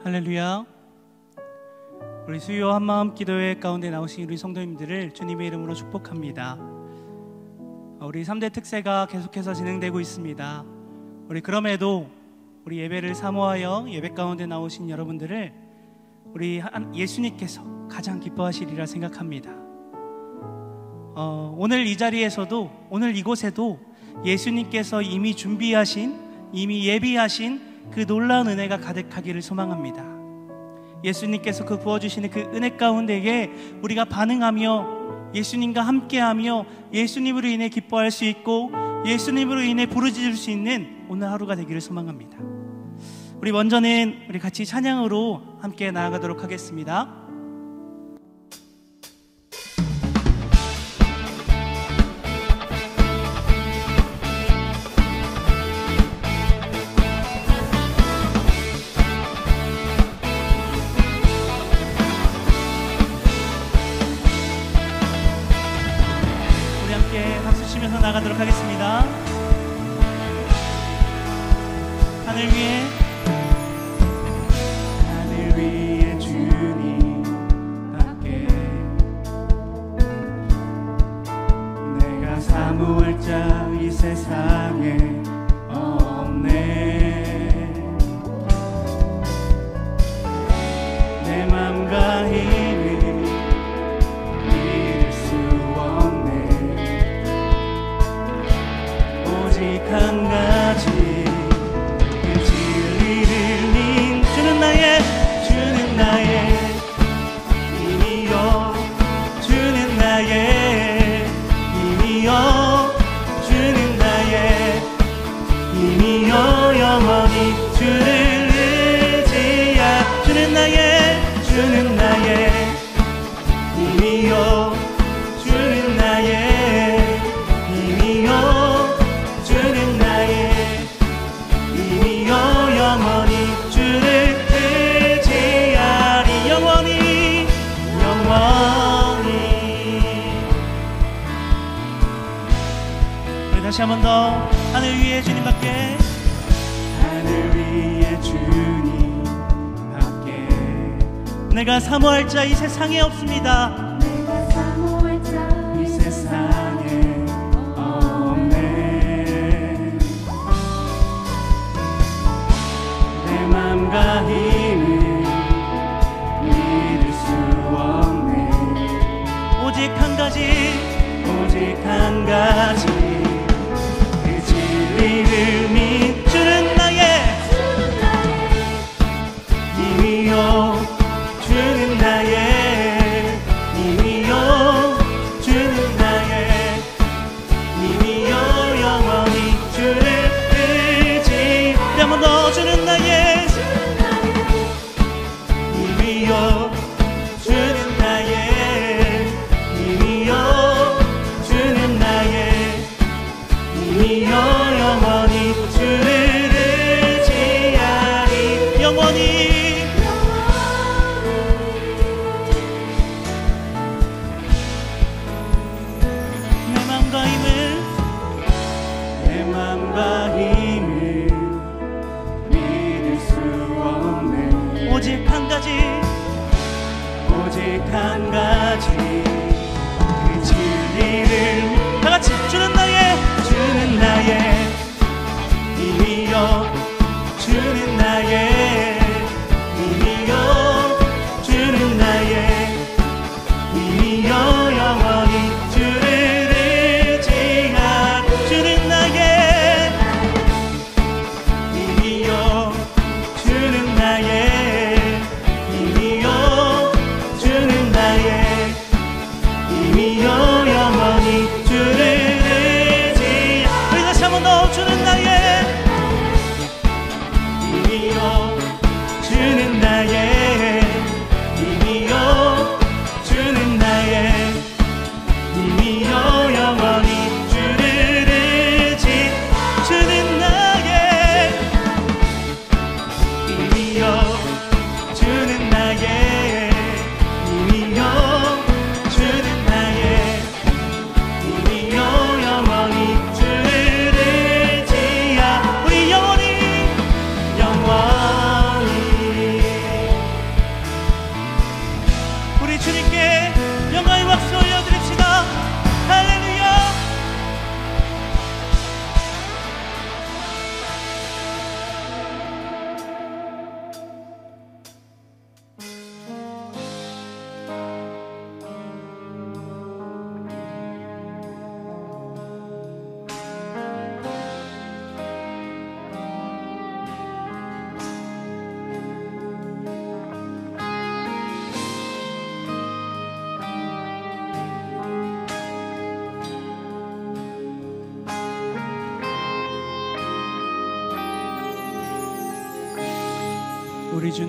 할렐루야. 우리 수요 한마음 기도회 가운데 나오신 우리 성도님들을 주님의 이름으로 축복합니다. 우리 3대 특세가 계속해서 진행되고 있습니다. 우리 그럼에도 우리 예배를 사모하여 예배 가운데 나오신 여러분들을 우리 예수님께서 가장 기뻐하시리라 생각합니다. 오늘 이 자리에서도, 오늘 이곳에도 예수님께서 이미 준비하신, 이미 예비하신 그 놀라운 은혜가 가득하기를 소망합니다. 예수님께서 그 부어주시는 그 은혜 가운데에 우리가 반응하며 예수님과 함께하며 예수님으로 인해 기뻐할 수 있고 예수님으로 인해 부르짖을 수 있는 오늘 하루가 되기를 소망합니다. 우리 먼저는 우리 같이 찬양으로 함께 나아가도록 하겠습니다. 나가도록 하겠습니다. 하늘 위에 주님 밖에 내가 사모할 자 이 세상에 없네. 내 맘과 힘을 잃을 수 없네. 오직 한 가지 그 진리를 민 주는 나의 힘이여. 주는 나의 힘이여. 주는 나의 힘이여. 영원히 주를 의지하. 주는 나의 힘이여. 주는 나의 힘이여. 주는 나의 힘이여. 영원히 주를 의지하리. 영원히 우리 다시 한 번 더. 하늘 위에 주님밖에, 하늘 위에 주님밖에 내가 사모할 자 이 세상에 없습니다. 내가 사모할 자 이 세상에 없네. 내 맘과 힘을 잃을 수 없네. 오직 한 가지 그 진리를 믿. 주는 나의 힘이요. 주는 나의 힘이요. 주는 나의 힘이요. 영원히 주를 의지. 한 번 더. 주는 나의 힘이요. 주는 나의 힘이요. 주는 나의 힘이요. 영원히 주를 의지하리. 영원히 내 맘과 힘을 믿을 수 없네. 오직 한 가지 그 진리를 다같이. 주는 나의 힘이여. 주는 나의 힘이여. 주는 나의 힘이여. 영원히 주를 의지하. 주는 나의 힘이여. 주는 나의 힘이여. 주는 나의 우리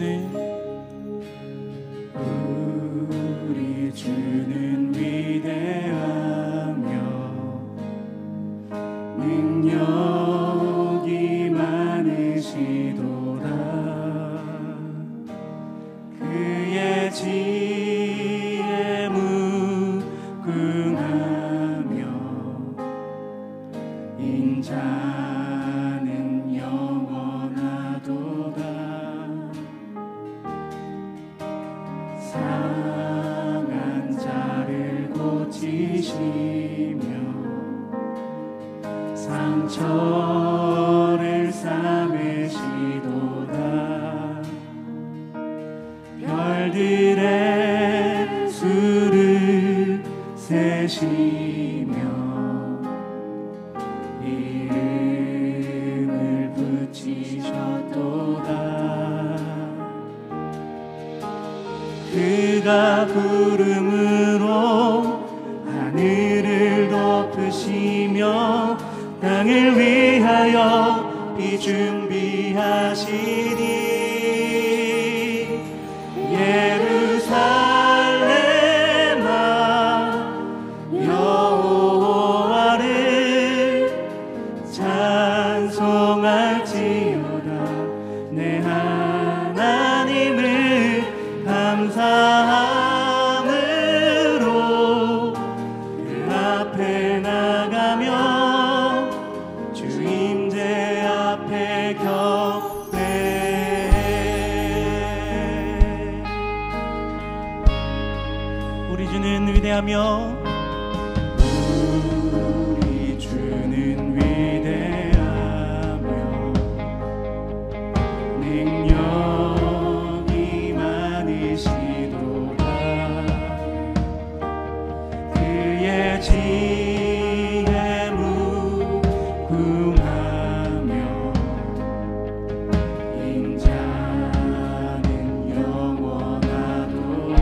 주는 위대하며 능력이 많으시도다. 그의 지혜 무궁하며 인자는 영원하도다. 상한 자를 고치시며 상처를 싸매시도다. 별들의 수를 세시며 이름을 붙이셨도다. 그가 구름으로 하늘을 덮으시며 땅을 위하여 비 준비하시니 예루살렘아 여호와를 찬송할지어다. 내 하나님을 감사함으로 그 앞에 나가며 주 임재 앞에 격배해. 우리 주는 위대하며 우리 주는 위대하며 능력이 많으시도다. 그의 지혜 무궁하며 인자는 영원하도다.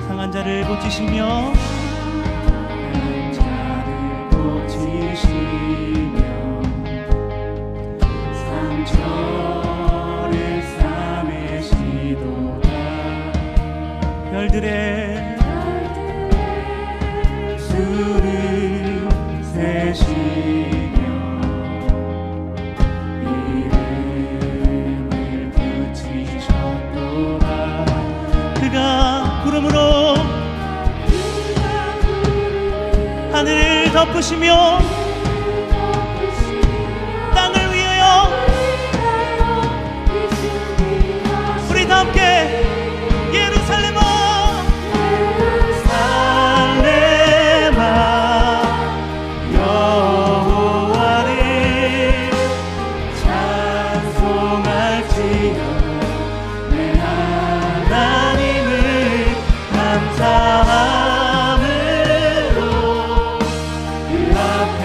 상한 자를 고치시며 자를 고치시며 상처를 싸매시도다. 별들의 수를 세시며 이름을 붙이셨도다. 그가 구름으로 하늘을 덮으시며 땅을 위하여 우리 다 함께 예루살렘아 여호와를 찬송할지어다. 내 하나님을 감사함으로 그 앞에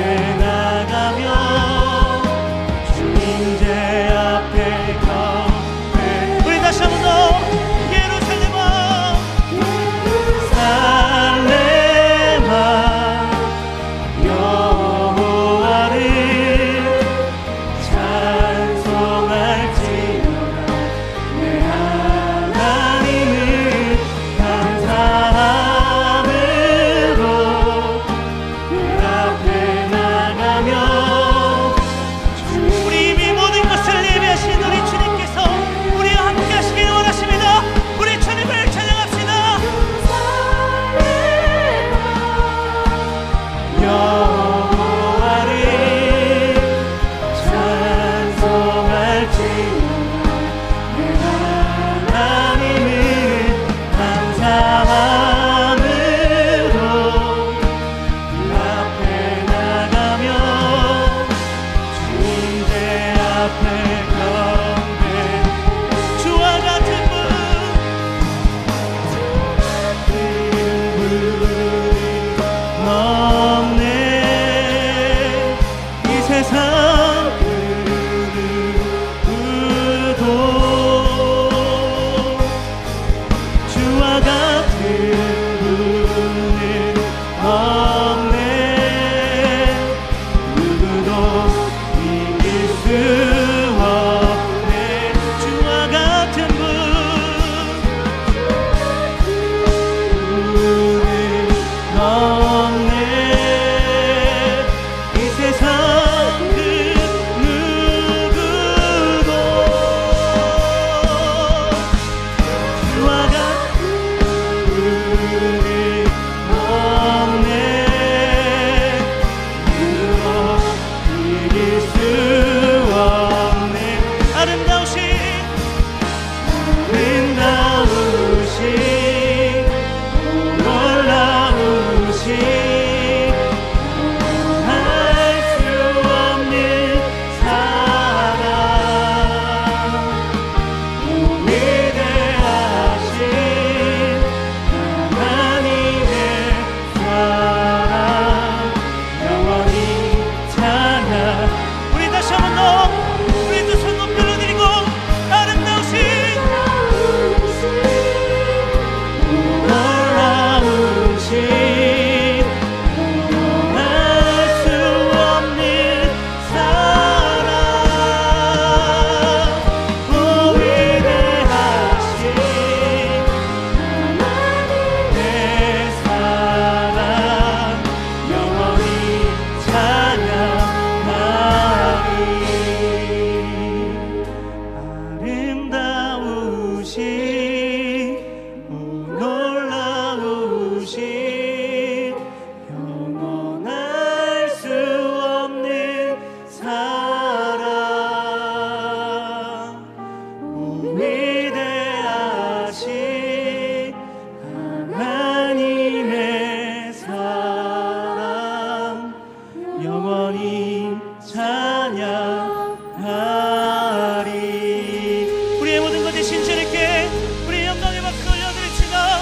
우리의 모든 것 되신 주님께 우리의 영광의 박수 올려드립시다.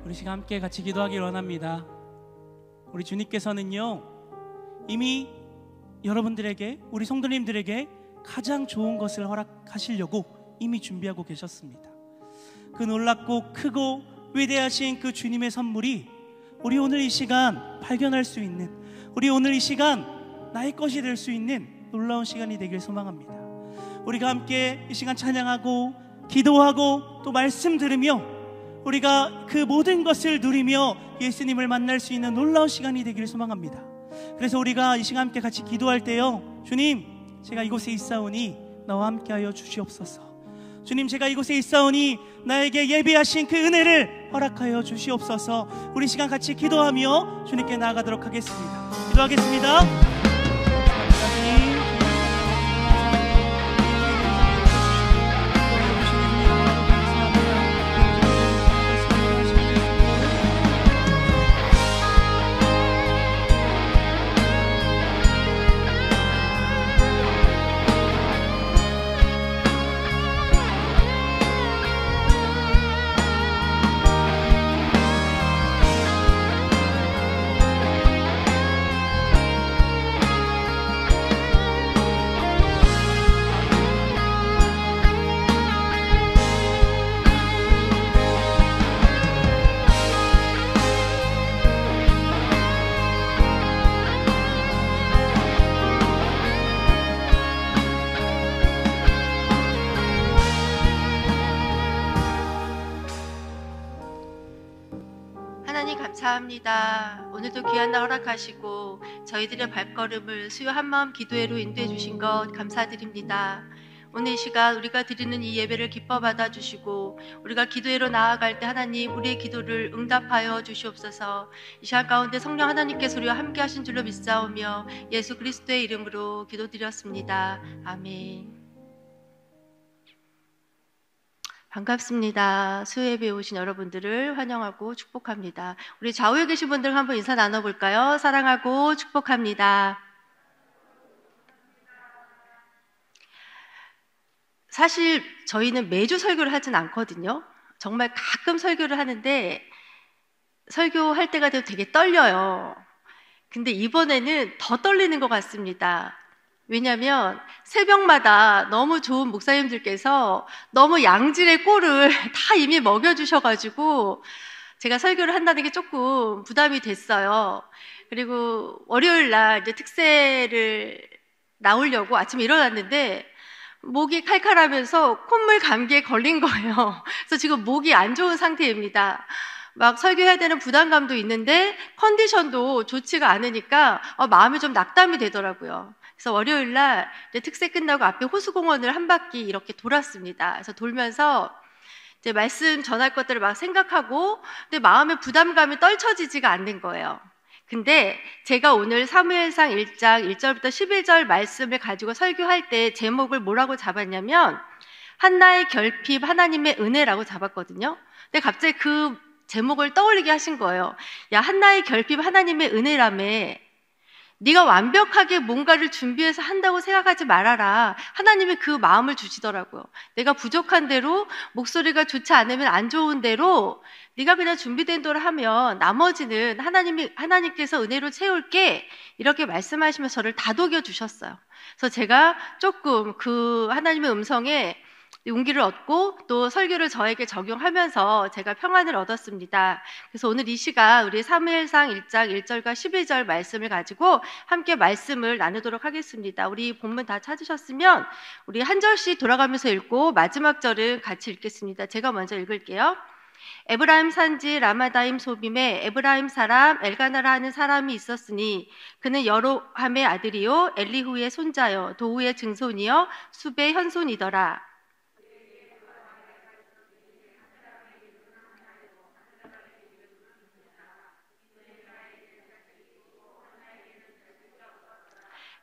우리 시간 함께 같이 기도하길 원합니다. 우리 주님께서는요, 이미 여러분들에게, 우리 성도님들에게 가장 좋은 것을 허락하시려고 이미 준비하고 계셨습니다. 그 놀랍고 크고 위대하신 그 주님의 선물이 우리 오늘 이 시간 발견할 수 있는, 우리 오늘 이 시간 나의 것이 될 수 있는 놀라운 시간이 되길 소망합니다. 우리가 함께 이 시간 찬양하고 기도하고 또 말씀 들으며 우리가 그 모든 것을 누리며 예수님을 만날 수 있는 놀라운 시간이 되기를 소망합니다. 그래서 우리가 이 시간 함께 같이 기도할 때요, 주님, 제가 이곳에 있사오니 나와 함께하여 주시옵소서. 주님, 제가 이곳에 있사오니 나에게 예비하신 그 은혜를 허락하여 주시옵소서. 우리 시간 같이 기도하며 주님께 나아가도록 하겠습니다. 기도하겠습니다. 주님, 하나님 감사합니다. 오늘도 귀한 날 허락하시고 저희들의 발걸음을 수요 한마음 기도회로 인도해 주신 것 감사드립니다. 오늘 이 시간 우리가 드리는 이 예배를 기뻐 받아주시고 우리가 기도회로 나아갈 때 하나님 우리의 기도를 응답하여 주시옵소서. 이 시간 가운데 성령 하나님께서 우리와 함께 하신 줄로 믿사오며 예수 그리스도의 이름으로 기도드렸습니다. 아멘. 반갑습니다. 수요예배에 오신 여러분들을 환영하고 축복합니다. 우리 좌우에 계신 분들 한번 인사 나눠볼까요? 사랑하고 축복합니다. 사실 저희는 매주 설교를 하진 않거든요. 정말 가끔 설교를 하는데 설교할 때가 되면 되게 떨려요. 근데 이번에는 더 떨리는 것 같습니다. 왜냐하면 새벽마다 너무 좋은 목사님들께서 너무 양질의 꼴을 다 이미 먹여주셔가지고 제가 설교를 한다는 게 조금 부담이 됐어요. 그리고 월요일 날 이제 특세를 나오려고 아침에 일어났는데 목이 칼칼하면서 콧물 감기에 걸린 거예요. 그래서 지금 목이 안 좋은 상태입니다. 막 설교해야 되는 부담감도 있는데 컨디션도 좋지가 않으니까 마음이 좀 낙담이 되더라고요. 그래서 월요일 날 이제 특세 끝나고 앞에 호수공원을 한 바퀴 이렇게 돌았습니다. 그래서 돌면서 이제 말씀 전할 것들을 막 생각하고 근데 마음의 부담감이 떨쳐지지가 않는 거예요. 근데 제가 오늘 사무엘상 1장 1절부터 11절 말씀을 가지고 설교할 때 제목을 뭐라고 잡았냐면 한나의 결핍 하나님의 은혜라고 잡았거든요. 근데 갑자기 그 제목을 떠올리게 하신 거예요. 야, 한나의 결핍 하나님의 은혜라며 네가 완벽하게 뭔가를 준비해서 한다고 생각하지 말아라. 하나님이 그 마음을 주시더라고요. 내가 부족한 대로 목소리가 좋지 않으면 안 좋은 대로 네가 그냥 준비된 대로 하면 나머지는 하나님께서 은혜로 채울게 이렇게 말씀하시면서 저를 다독여 주셨어요. 그래서 제가 조금 그 하나님의 음성에 용기를 얻고 또 설교를 저에게 적용하면서 제가 평안을 얻었습니다. 그래서 오늘 이 시간 우리 사무엘상 1장 1절과 12절 말씀을 가지고 함께 말씀을 나누도록 하겠습니다. 우리 본문 다 찾으셨으면 우리 한 절씩 돌아가면서 읽고 마지막 절은 같이 읽겠습니다. 제가 먼저 읽을게요. 에브라임 산지 라마다임 소빔에 에브라임 사람 엘가나라 하는 사람이 있었으니 그는 여로함의 아들이요 엘리후의 손자요 도우의 증손이요 숲의 현손이더라.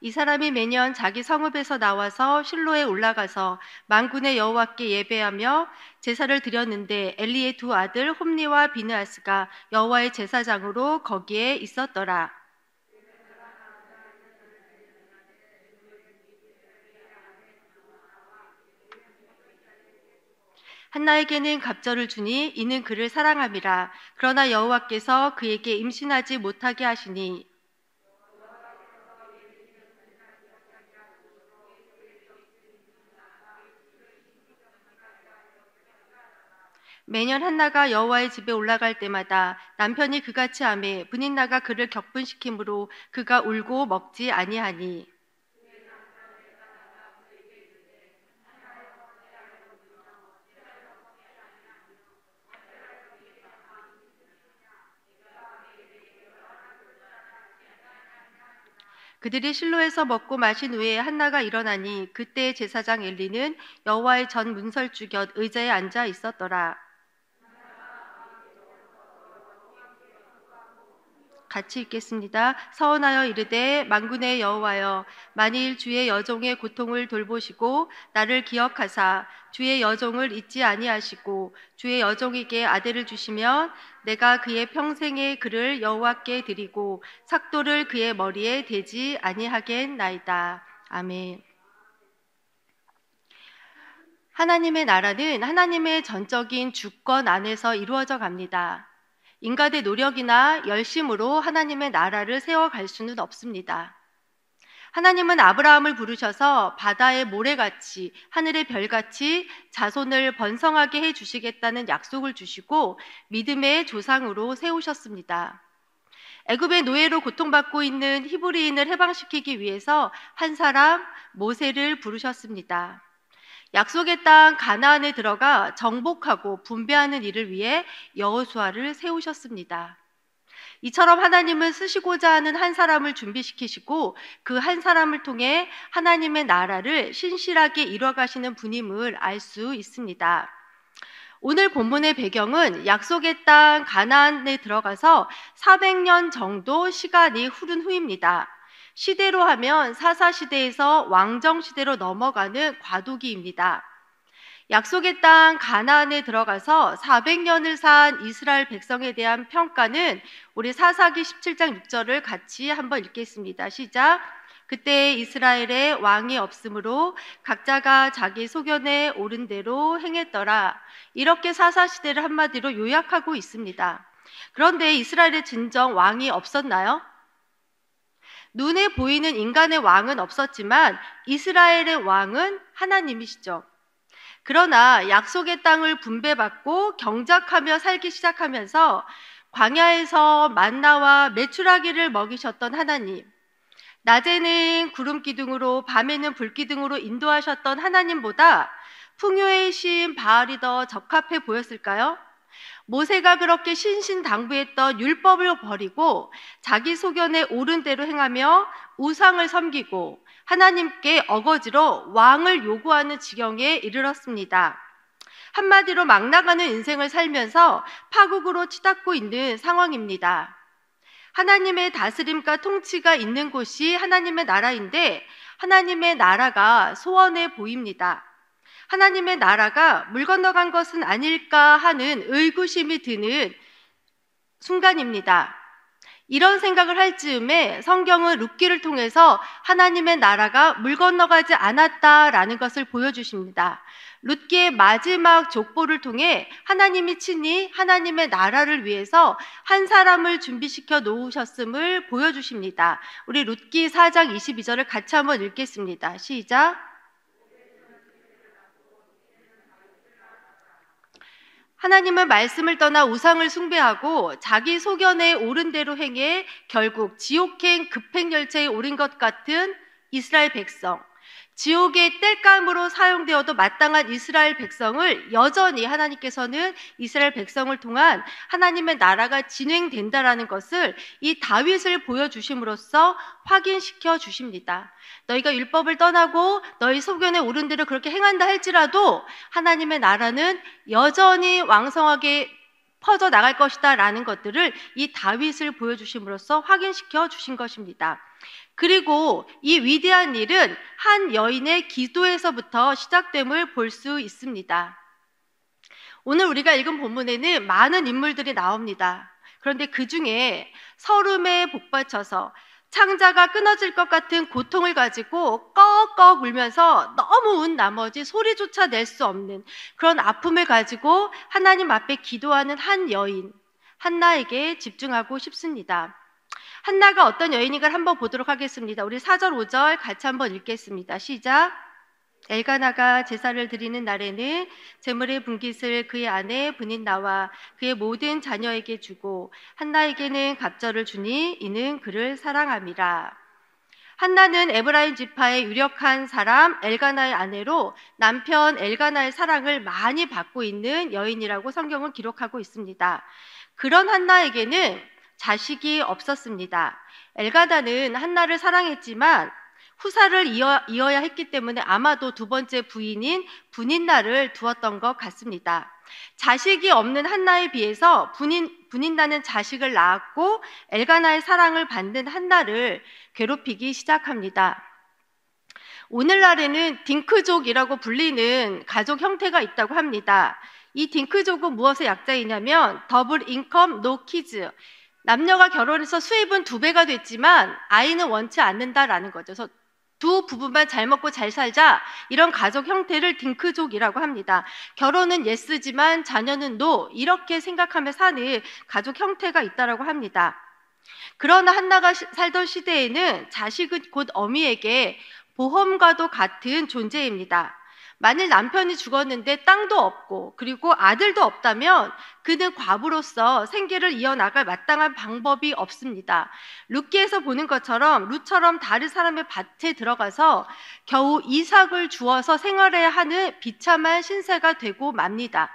이 사람이 매년 자기 성읍에서 나와서 실로에 올라가서 만군의 여호와께 예배하며 제사를 드렸는데 엘리의 두 아들 홈니와 비느하스가 여호와의 제사장으로 거기에 있었더라. 한나에게는 갑절을 주니 이는 그를 사랑함이라. 그러나 여호와께서 그에게 임신하지 못하게 하시니 매년 한나가 여호와의 집에 올라갈 때마다 남편이 그같이 하매 분인나가 그를 격분시키므로 그가 울고 먹지 아니하니 그들이 실로에서 먹고 마신 후에 한나가 일어나니 그때 제사장 엘리는 여호와의 전 문설주 곁 의자에 앉아 있었더라. 같이 읽겠습니다. 서원하여 이르되 만군의 여호와여, 만일 주의 여종의 고통을 돌보시고 나를 기억하사 주의 여종을 잊지 아니하시고 주의 여종에게 아들을 주시면 내가 그의 평생의 그를 여호와께 드리고 삭도를 그의 머리에 대지 아니하겠나이다. 아멘. 하나님의 나라는 하나님의 전적인 주권 안에서 이루어져 갑니다. 인간의 노력이나 열심으로 하나님의 나라를 세워갈 수는 없습니다. 하나님은 아브라함을 부르셔서 바다의 모래같이 하늘의 별같이 자손을 번성하게 해주시겠다는 약속을 주시고 믿음의 조상으로 세우셨습니다. 애굽의 노예로 고통받고 있는 히브리인을 해방시키기 위해서 한 사람 모세를 부르셨습니다. 약속의 땅 가나안에 들어가 정복하고 분배하는 일을 위해 여호수아를 세우셨습니다. 이처럼 하나님은 쓰시고자 하는 한 사람을 준비시키시고 그 한 사람을 통해 하나님의 나라를 신실하게 이뤄가시는 분임을 알 수 있습니다. 오늘 본문의 배경은 약속의 땅 가나안에 들어가서 400년 정도 시간이 흐른 후입니다. 시대로 하면 사사시대에서 왕정시대로 넘어가는 과도기입니다. 약속의 땅 가나안에 들어가서 400년을 산 이스라엘 백성에 대한 평가는 우리 사사기 17장 6절을 같이 한번 읽겠습니다. 시작. 그때 이스라엘에 왕이 없으므로 각자가 자기 소견에 옳은 대로 행했더라. 이렇게 사사시대를 한마디로 요약하고 있습니다. 그런데 이스라엘에 진정 왕이 없었나요? 눈에 보이는 인간의 왕은 없었지만 이스라엘의 왕은 하나님이시죠. 그러나 약속의 땅을 분배받고 경작하며 살기 시작하면서 광야에서 만나와 메추라기를 먹이셨던 하나님, 낮에는 구름 기둥으로 밤에는 불 기둥으로 인도하셨던 하나님보다 풍요의 신 바알이 더 적합해 보였을까요? 모세가 그렇게 신신당부했던 율법을 버리고 자기 소견에 옳은 대로 행하며 우상을 섬기고 하나님께 어거지로 왕을 요구하는 지경에 이르렀습니다. 한마디로 막 나가는 인생을 살면서 파국으로 치닫고 있는 상황입니다. 하나님의 다스림과 통치가 있는 곳이 하나님의 나라인데 하나님의 나라가 소원해 보입니다. 하나님의 나라가 물 건너간 것은 아닐까 하는 의구심이 드는 순간입니다. 이런 생각을 할 즈음에 성경은 룻기를 통해서 하나님의 나라가 물 건너가지 않았다라는 것을 보여주십니다. 룻기의 마지막 족보를 통해 하나님이 친히 하나님의 나라를 위해서 한 사람을 준비시켜 놓으셨음을 보여주십니다. 우리 룻기 4장 22절을 같이 한번 읽겠습니다. 시작. 하나님은 말씀을 떠나 우상을 숭배하고 자기 소견에 옳은 대로 행해 결국 지옥행 급행열차에 오른 것 같은 이스라엘 백성, 지옥의 땔감으로 사용되어도 마땅한 이스라엘 백성을 여전히 하나님께서는 이스라엘 백성을 통한 하나님의 나라가 진행된다라는 것을 이 다윗을 보여주심으로써 확인시켜 주십니다. 너희가 율법을 떠나고 너희 소견에 옳은 대로 그렇게 행한다 할지라도 하나님의 나라는 여전히 왕성하게 퍼져 나갈 것이다 라는 것들을 이 다윗을 보여주심으로써 확인시켜 주신 것입니다. 그리고 이 위대한 일은 한 여인의 기도에서부터 시작됨을 볼 수 있습니다. 오늘 우리가 읽은 본문에는 많은 인물들이 나옵니다. 그런데 그 중에 서름에 복받쳐서 창자가 끊어질 것 같은 고통을 가지고 꺽꺽 울면서 너무 운 나머지 소리조차 낼 수 없는 그런 아픔을 가지고 하나님 앞에 기도하는 한 여인 한나에게 집중하고 싶습니다. 한나가 어떤 여인인가를 한번 보도록 하겠습니다. 우리 4절 5절 같이 한번 읽겠습니다. 시작. 엘가나가 제사를 드리는 날에는 제물의 분깃을 그의 아내 브닌나와 그의 모든 자녀에게 주고 한나에게는 갑절을 주니 이는 그를 사랑함이라. 한나는 에브라임 지파의 유력한 사람 엘가나의 아내로 남편 엘가나의 사랑을 많이 받고 있는 여인이라고 성경은 기록하고 있습니다. 그런 한나에게는 자식이 없었습니다. 엘가나는 한나를 사랑했지만 후사를 이어야 했기 때문에 아마도 두 번째 부인인 브닌나를 두었던 것 같습니다. 자식이 없는 한나에 비해서 브닌나는 자식을 낳았고 엘가나의 사랑을 받는 한나를 괴롭히기 시작합니다. 오늘날에는 딩크족이라고 불리는 가족 형태가 있다고 합니다. 이 딩크족은 무엇의 약자이냐면 더블 인컴 노 키즈, 남녀가 결혼해서 수입은 2배가 됐지만 아이는 원치 않는다라는 거죠. 그래서 두 부부만 잘 먹고 잘 살자, 이런 가족 형태를 딩크족이라고 합니다. 결혼은 예스지만 자녀는 노, 이렇게 생각하며 사는 가족 형태가 있다고 합니다. 그러나 한나가 살던 시대에는 자식은 곧 어미에게 보험과도 같은 존재입니다. 만일 남편이 죽었는데 땅도 없고 그리고 아들도 없다면 그는 과부로서 생계를 이어나갈 마땅한 방법이 없습니다. 룻기에서 보는 것처럼 룻처럼 다른 사람의 밭에 들어가서 겨우 이삭을 주어서 생활해야 하는 비참한 신세가 되고 맙니다.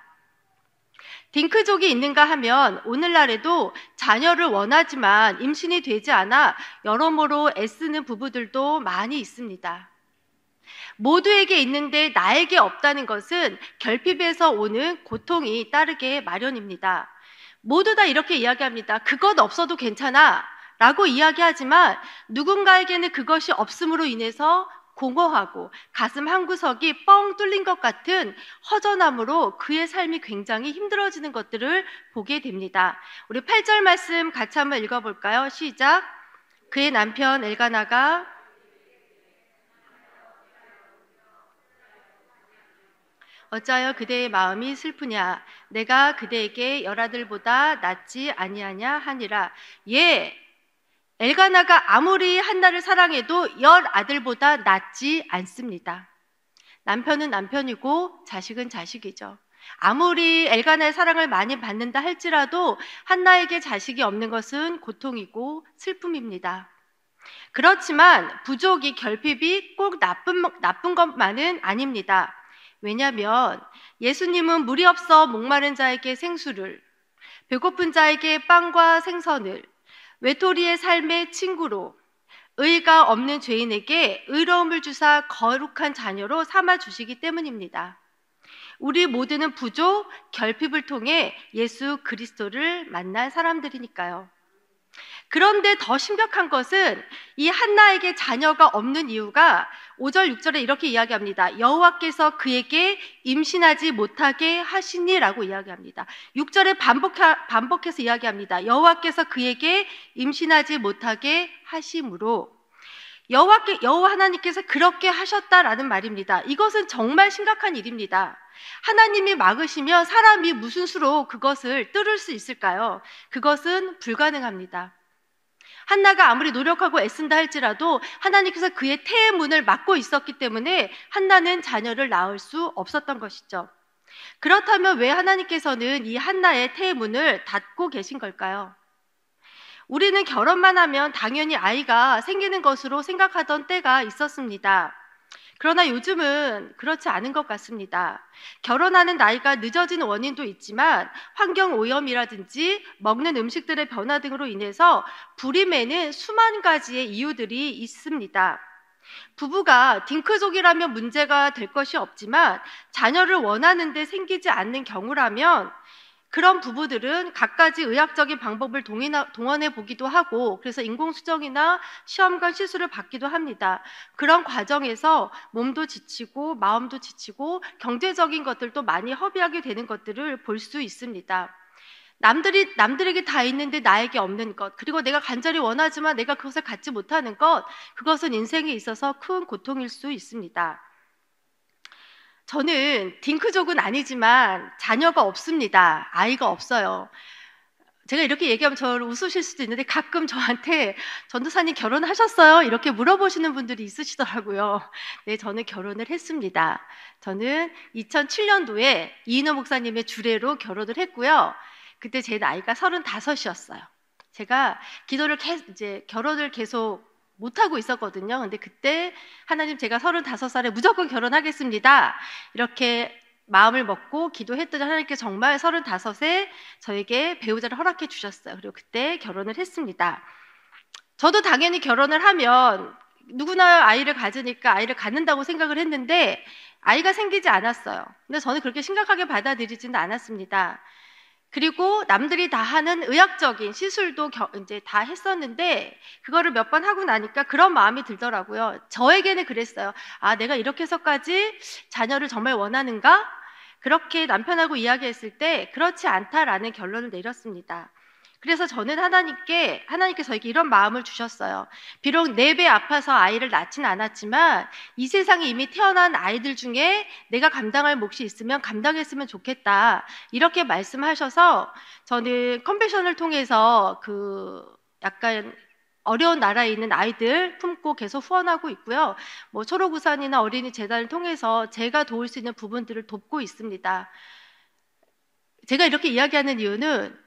딩크족이 있는가 하면 오늘날에도 자녀를 원하지만 임신이 되지 않아 여러모로 애쓰는 부부들도 많이 있습니다. 모두에게 있는데 나에게 없다는 것은 결핍에서 오는 고통이 따르게 마련입니다. 모두 다 이렇게 이야기합니다. 그것 없어도 괜찮아 라고 이야기하지만 누군가에게는 그것이 없음으로 인해서 공허하고 가슴 한구석이 뻥 뚫린 것 같은 허전함으로 그의 삶이 굉장히 힘들어지는 것들을 보게 됩니다. 우리 8절 말씀 같이 한번 읽어볼까요? 시작. 그의 남편 엘가나가 어찌하여 그대의 마음이 슬프냐? 내가 그대에게 열아들보다 낫지 아니하냐 하니라. 예, 엘가나가 아무리 한나를 사랑해도 10아들보다 낫지 않습니다. 남편은 남편이고 자식은 자식이죠. 아무리 엘가나의 사랑을 많이 받는다 할지라도 한나에게 자식이 없는 것은 고통이고 슬픔입니다. 그렇지만 부족이 결핍이 꼭 나쁜 것만은 아닙니다. 왜냐하면 예수님은 물이 없어 목마른 자에게 생수를, 배고픈 자에게 빵과 생선을, 외톨이의 삶의 친구로, 의가 없는 죄인에게 의로움을 주사 거룩한 자녀로 삼아주시기 때문입니다. 우리 모두는 부족, 결핍을 통해 예수 그리스도를 만난 사람들이니까요. 그런데 더 심각한 것은 이 한나에게 자녀가 없는 이유가 5절, 6절에 이렇게 이야기합니다. 여호와께서 그에게 임신하지 못하게 하시니라고 이야기합니다. 6절에 반복해서 이야기합니다. 여호와께서 그에게 임신하지 못하게 하심으로 여호와 하나님께서 그렇게 하셨다라는 말입니다. 이것은 정말 심각한 일입니다. 하나님이 막으시면 사람이 무슨 수로 그것을 뚫을 수 있을까요? 그것은 불가능합니다. 한나가 아무리 노력하고 애쓴다 할지라도 하나님께서 그의 태의 문을 막고 있었기 때문에 한나는 자녀를 낳을 수 없었던 것이죠. 그렇다면 왜 하나님께서는 이 한나의 태의 문을 닫고 계신 걸까요? 우리는 결혼만 하면 당연히 아이가 생기는 것으로 생각하던 때가 있었습니다. 그러나 요즘은 그렇지 않은 것 같습니다. 결혼하는 나이가 늦어지는 원인도 있지만 환경 오염이라든지 먹는 음식들의 변화 등으로 인해서 불임에는 수만 가지의 이유들이 있습니다. 부부가 딩크족이라면 문제가 될 것이 없지만 자녀를 원하는데 생기지 않는 경우라면 그런 부부들은 갖가지 의학적인 방법을 동원해 보기도 하고 그래서 인공수정이나 시험관 시술을 받기도 합니다. 그런 과정에서 몸도 지치고 마음도 지치고 경제적인 것들도 많이 허비하게 되는 것들을 볼 수 있습니다. 남들에게 다 있는데 나에게 없는 것, 그리고 내가 간절히 원하지만 내가 그것을 갖지 못하는 것, 그것은 인생에 있어서 큰 고통일 수 있습니다. 저는 딩크족은 아니지만 자녀가 없습니다. 아이가 없어요. 제가 이렇게 얘기하면 저를 웃으실 수도 있는데 가끔 저한테 전도사님 결혼하셨어요? 이렇게 물어보시는 분들이 있으시더라고요. 네, 저는 결혼을 했습니다. 저는 2007년도에 이인호 목사님의 주례로 결혼을 했고요. 그때 제 나이가 35이었어요. 제가 결혼을 계속 못하고 있었거든요. 근데 그때 하나님, 제가 35살에 무조건 결혼하겠습니다, 이렇게 마음을 먹고 기도했더니 하나님께 정말 35에 저에게 배우자를 허락해 주셨어요. 그리고 그때 결혼을 했습니다. 저도 당연히 결혼을 하면 누구나 아이를 가지니까 아이를 갖는다고 생각을 했는데 아이가 생기지 않았어요. 근데 저는 그렇게 심각하게 받아들이지는 않았습니다. 그리고 남들이 다 하는 의학적인 시술도 이제 다 했었는데 그거를 몇 번 하고 나니까 그런 마음이 들더라고요. 저에게는 그랬어요. 아, 내가 이렇게 해서까지 자녀를 정말 원하는가? 그렇게 남편하고 이야기했을 때 그렇지 않다라는 결론을 내렸습니다. 그래서 저는 하나님께 저에게 이런 마음을 주셨어요. 비록 내 배 아파서 아이를 낳지는 않았지만 이 세상에 이미 태어난 아이들 중에 내가 감당할 몫이 있으면 감당했으면 좋겠다, 이렇게 말씀하셔서 저는 컨벤션을 통해서 약간 어려운 나라에 있는 아이들 품고 계속 후원하고 있고요. 초록우산이나 어린이 재단을 통해서 제가 도울 수 있는 부분들을 돕고 있습니다. 제가 이렇게 이야기하는 이유는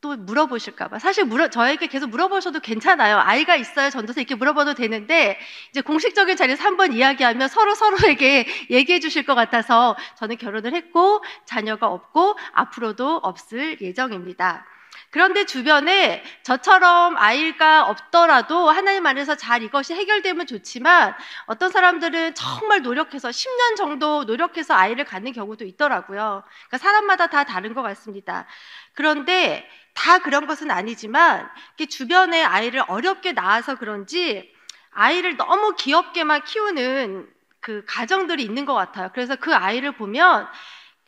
또 물어보실까봐. 사실 저에게 계속 물어보셔도 괜찮아요. 아이가 있어요, 전도사, 이렇게 물어봐도 되는데 이제 공식적인 자리에서 한번 이야기하면 서로에게 얘기해 주실 것 같아서 저는 결혼을 했고 자녀가 없고 앞으로도 없을 예정입니다. 그런데 주변에 저처럼 아이가 없더라도 하나님 안에서 잘 이것이 해결되면 좋지만 어떤 사람들은 정말 노력해서 10년 정도 노력해서 아이를 갖는 경우도 있더라고요. 그러니까 사람마다 다 다른 것 같습니다. 그런데 다 그런 것은 아니지만 주변에 아이를 어렵게 낳아서 그런지 아이를 너무 귀엽게만 키우는 그 가정들이 있는 것 같아요. 그래서 그 아이를 보면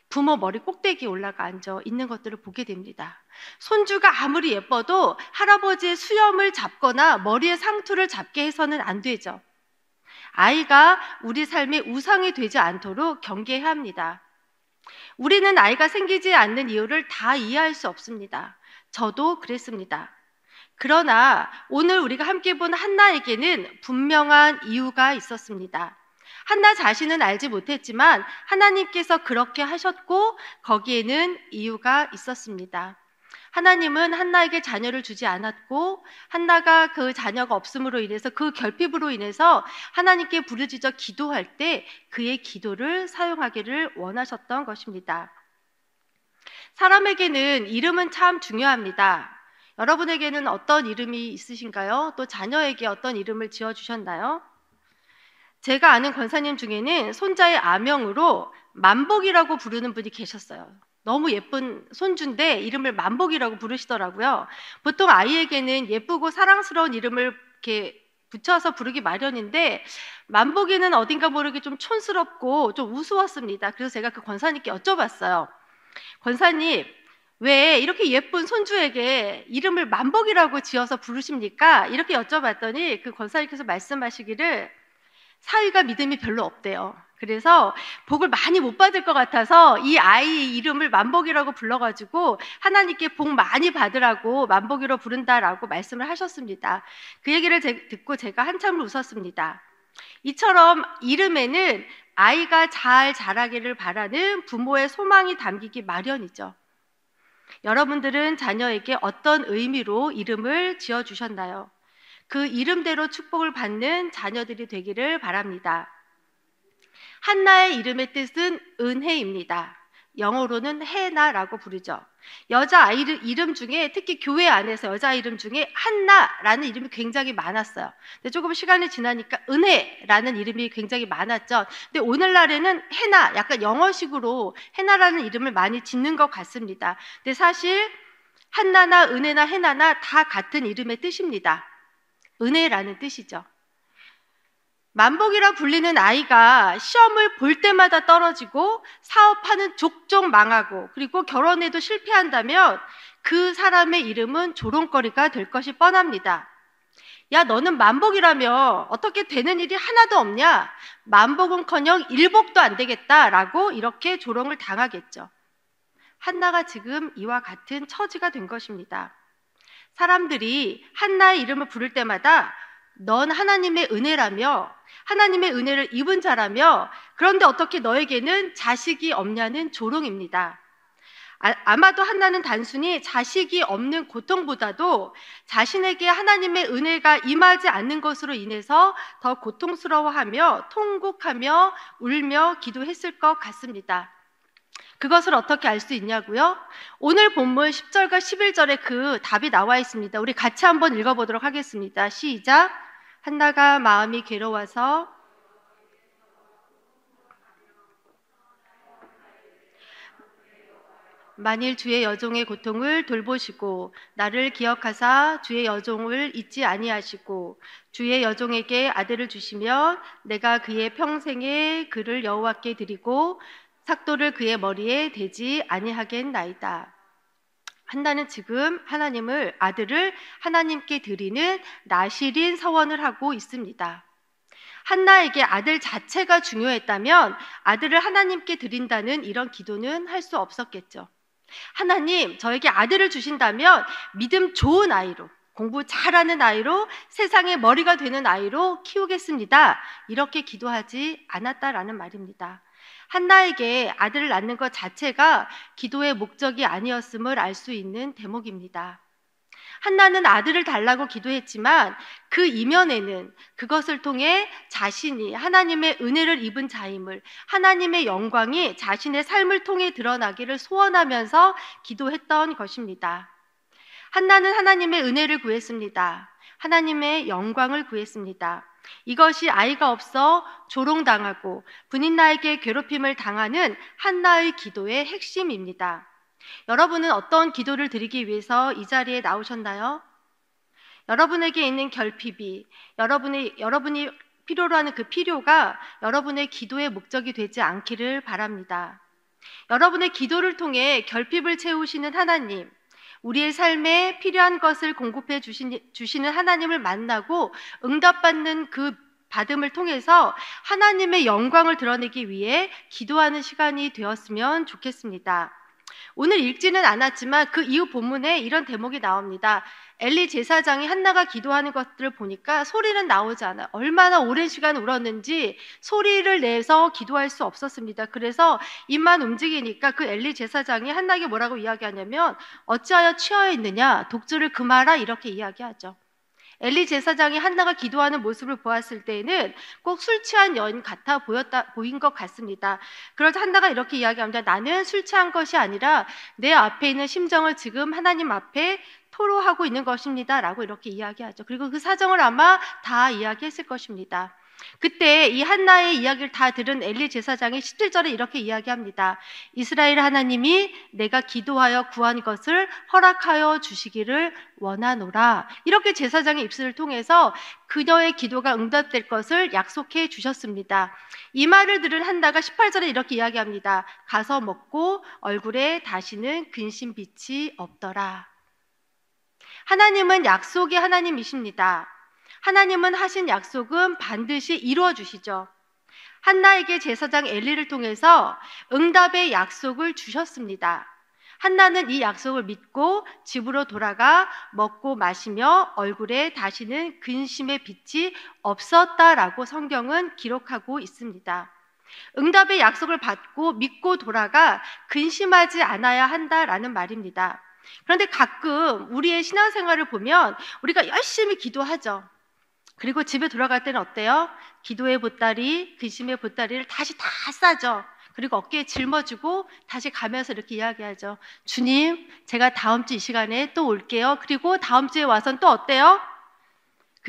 부모 머리 꼭대기에 올라가 앉아 있는 것들을 보게 됩니다. 손주가 아무리 예뻐도 할아버지의 수염을 잡거나 머리의 상투를 잡게 해서는 안 되죠. 아이가 우리 삶의 우상이 되지 않도록 경계해야 합니다. 우리는 아이가 생기지 않는 이유를 다 이해할 수 없습니다. 저도 그랬습니다. 그러나 오늘 우리가 함께 본 한나에게는 분명한 이유가 있었습니다. 한나 자신은 알지 못했지만 하나님께서 그렇게 하셨고 거기에는 이유가 있었습니다. 하나님은 한나에게 자녀를 주지 않았고 한나가 그 자녀가 없음으로 인해서 그 결핍으로 인해서 하나님께 부르짖어 기도할 때 그의 기도를 사용하기를 원하셨던 것입니다. 사람에게는 이름은 참 중요합니다. 여러분에게는 어떤 이름이 있으신가요? 또 자녀에게 어떤 이름을 지어주셨나요? 제가 아는 권사님 중에는 손자의 아명으로 만복이라고 부르는 분이 계셨어요. 너무 예쁜 손주인데 이름을 만복이라고 부르시더라고요. 보통 아이에게는 예쁘고 사랑스러운 이름을 이렇게 붙여서 부르기 마련인데 만복이는 어딘가 모르게 좀 촌스럽고 좀 우스웠습니다. 그래서 제가 그 권사님께 여쭤봤어요. 권사님, 왜 이렇게 예쁜 손주에게 이름을 만복이라고 지어서 부르십니까? 이렇게 여쭤봤더니 그 권사님께서 말씀하시기를 사위가 믿음이 별로 없대요. 그래서 복을 많이 못 받을 것 같아서 이 아이의 이름을 만복이라고 불러가지고 하나님께 복 많이 받으라고 만복이로 부른다라고 말씀을 하셨습니다. 그 얘기를 듣고 제가 한참을 웃었습니다. 이처럼 이름에는 아이가 잘 자라기를 바라는 부모의 소망이 담기기 마련이죠. 여러분들은 자녀에게 어떤 의미로 이름을 지어주셨나요? 그 이름대로 축복을 받는 자녀들이 되기를 바랍니다. 한나의 이름의 뜻은 은혜입니다. 영어로는 해나라고 부르죠. 여자 이름 중에 특히 교회 안에서 여자 이름 중에 한나라는 이름이 굉장히 많았어요. 근데 조금 시간이 지나니까 은혜라는 이름이 굉장히 많았죠. 근데 오늘날에는 해나, 약간 영어식으로 해나라는 이름을 많이 짓는 것 같습니다. 근데 사실 한나나 은혜나 해나나 다 같은 이름의 뜻입니다. 은혜라는 뜻이죠. 만복이라 불리는 아이가 시험을 볼 때마다 떨어지고 사업하는 족족 망하고 그리고 결혼에도 실패한다면 그 사람의 이름은 조롱거리가 될 것이 뻔합니다. 야, 너는 만복이라며 어떻게 되는 일이 하나도 없냐? 만복은커녕 일복도 안 되겠다라고 이렇게 조롱을 당하겠죠. 한나가 지금 이와 같은 처지가 된 것입니다. 사람들이 한나의 이름을 부를 때마다 넌 하나님의 은혜라며 하나님의 은혜를 입은 자라며 그런데 어떻게 너에게는 자식이 없냐는 조롱입니다. 아마도 한나는 단순히 자식이 없는 고통보다도 자신에게 하나님의 은혜가 임하지 않는 것으로 인해서 더 고통스러워하며 통곡하며 울며 기도했을 것 같습니다. 그것을 어떻게 알 수 있냐고요? 오늘 본문 10절과 11절에 그 답이 나와 있습니다. 우리 같이 한번 읽어보도록 하겠습니다. 시작! 한나가 마음이 괴로워서 만일 주의 여종의 고통을 돌보시고 나를 기억하사 주의 여종을 잊지 아니하시고 주의 여종에게 아들을 주시면 내가 그의 평생에 그를 여호와께 드리고 삭도를 그의 머리에 대지 아니하겠나이다. 한나는 지금 아들을 하나님께 드리는 나실인 서원을 하고 있습니다. 한나에게 아들 자체가 중요했다면 아들을 하나님께 드린다는 이런 기도는 할 수 없었겠죠. 하나님, 저에게 아들을 주신다면 믿음 좋은 아이로, 공부 잘하는 아이로, 세상의 머리가 되는 아이로 키우겠습니다. 이렇게 기도하지 않았다라는 말입니다. 한나에게 아들을 낳는 것 자체가 기도의 목적이 아니었음을 알 수 있는 대목입니다. 한나는 아들을 달라고 기도했지만 그 이면에는 그것을 통해 자신이 하나님의 은혜를 입은 자임을, 하나님의 영광이 자신의 삶을 통해 드러나기를 소원하면서 기도했던 것입니다. 한나는 하나님의 은혜를 구했습니다. 하나님의 영광을 구했습니다. 이것이 아이가 없어 조롱당하고 분인나에게 괴롭힘을 당하는 한나의 기도의 핵심입니다. 여러분은 어떤 기도를 드리기 위해서 이 자리에 나오셨나요? 여러분에게 있는 결핍이, 여러분이 필요로 하는 그 필요가 여러분의 기도의 목적이 되지 않기를 바랍니다. 여러분의 기도를 통해 결핍을 채우시는 하나님, 우리의 삶에 필요한 것을 공급해 주시는 하나님을 만나고 응답받는 그 받음을 통해서 하나님의 영광을 드러내기 위해 기도하는 시간이 되었으면 좋겠습니다. 오늘 읽지는 않았지만 그 이후 본문에 이런 대목이 나옵니다. 엘리 제사장이 한나가 기도하는 것들을 보니까 소리는 나오지 않아요. 얼마나 오랜 시간 울었는지 소리를 내서 기도할 수 없었습니다. 그래서 입만 움직이니까 그 엘리 제사장이 한나에게 뭐라고 이야기하냐면 어찌하여 취하여 있느냐, 독주를 금하라, 이렇게 이야기하죠. 엘리 제사장이 한나가 기도하는 모습을 보았을 때에는 꼭 술 취한 여인 같아 보인 것 같습니다. 그러자 한나가 이렇게 이야기합니다. 나는 술 취한 것이 아니라 내 앞에 있는 심정을 지금 하나님 앞에 토로하고 있는 것입니다 라고 이렇게 이야기하죠. 그리고 그 사정을 아마 다 이야기했을 것입니다. 그때 이 한나의 이야기를 다 들은 엘리 제사장이 17절에 이렇게 이야기합니다. 이스라엘 하나님이 내가 기도하여 구한 것을 허락하여 주시기를 원하노라. 이렇게 제사장의 입술을 통해서 그녀의 기도가 응답될 것을 약속해 주셨습니다. 이 말을 들은 한나가 18절에 이렇게 이야기합니다. 가서 먹고 얼굴에 다시는 근심빛이 없더라. 하나님은 약속의 하나님이십니다. 하나님은 하신 약속은 반드시 이루어 주시죠. 한나에게 제사장 엘리를 통해서 응답의 약속을 주셨습니다. 한나는 이 약속을 믿고 집으로 돌아가 먹고 마시며 얼굴에 다시는 근심의 빛이 없었다라고 성경은 기록하고 있습니다. 응답의 약속을 받고 믿고 돌아가 근심하지 않아야 한다라는 말입니다. 그런데 가끔 우리의 신앙생활을 보면 우리가 열심히 기도하죠. 그리고 집에 돌아갈 때는 어때요? 기도의 보따리, 근심의 보따리를 다시 다 싸죠. 그리고 어깨에 짊어지고 다시 가면서 이렇게 이야기하죠. 주님, 제가 다음 주 이 시간에 또 올게요. 그리고 다음 주에 와서는 또 어때요?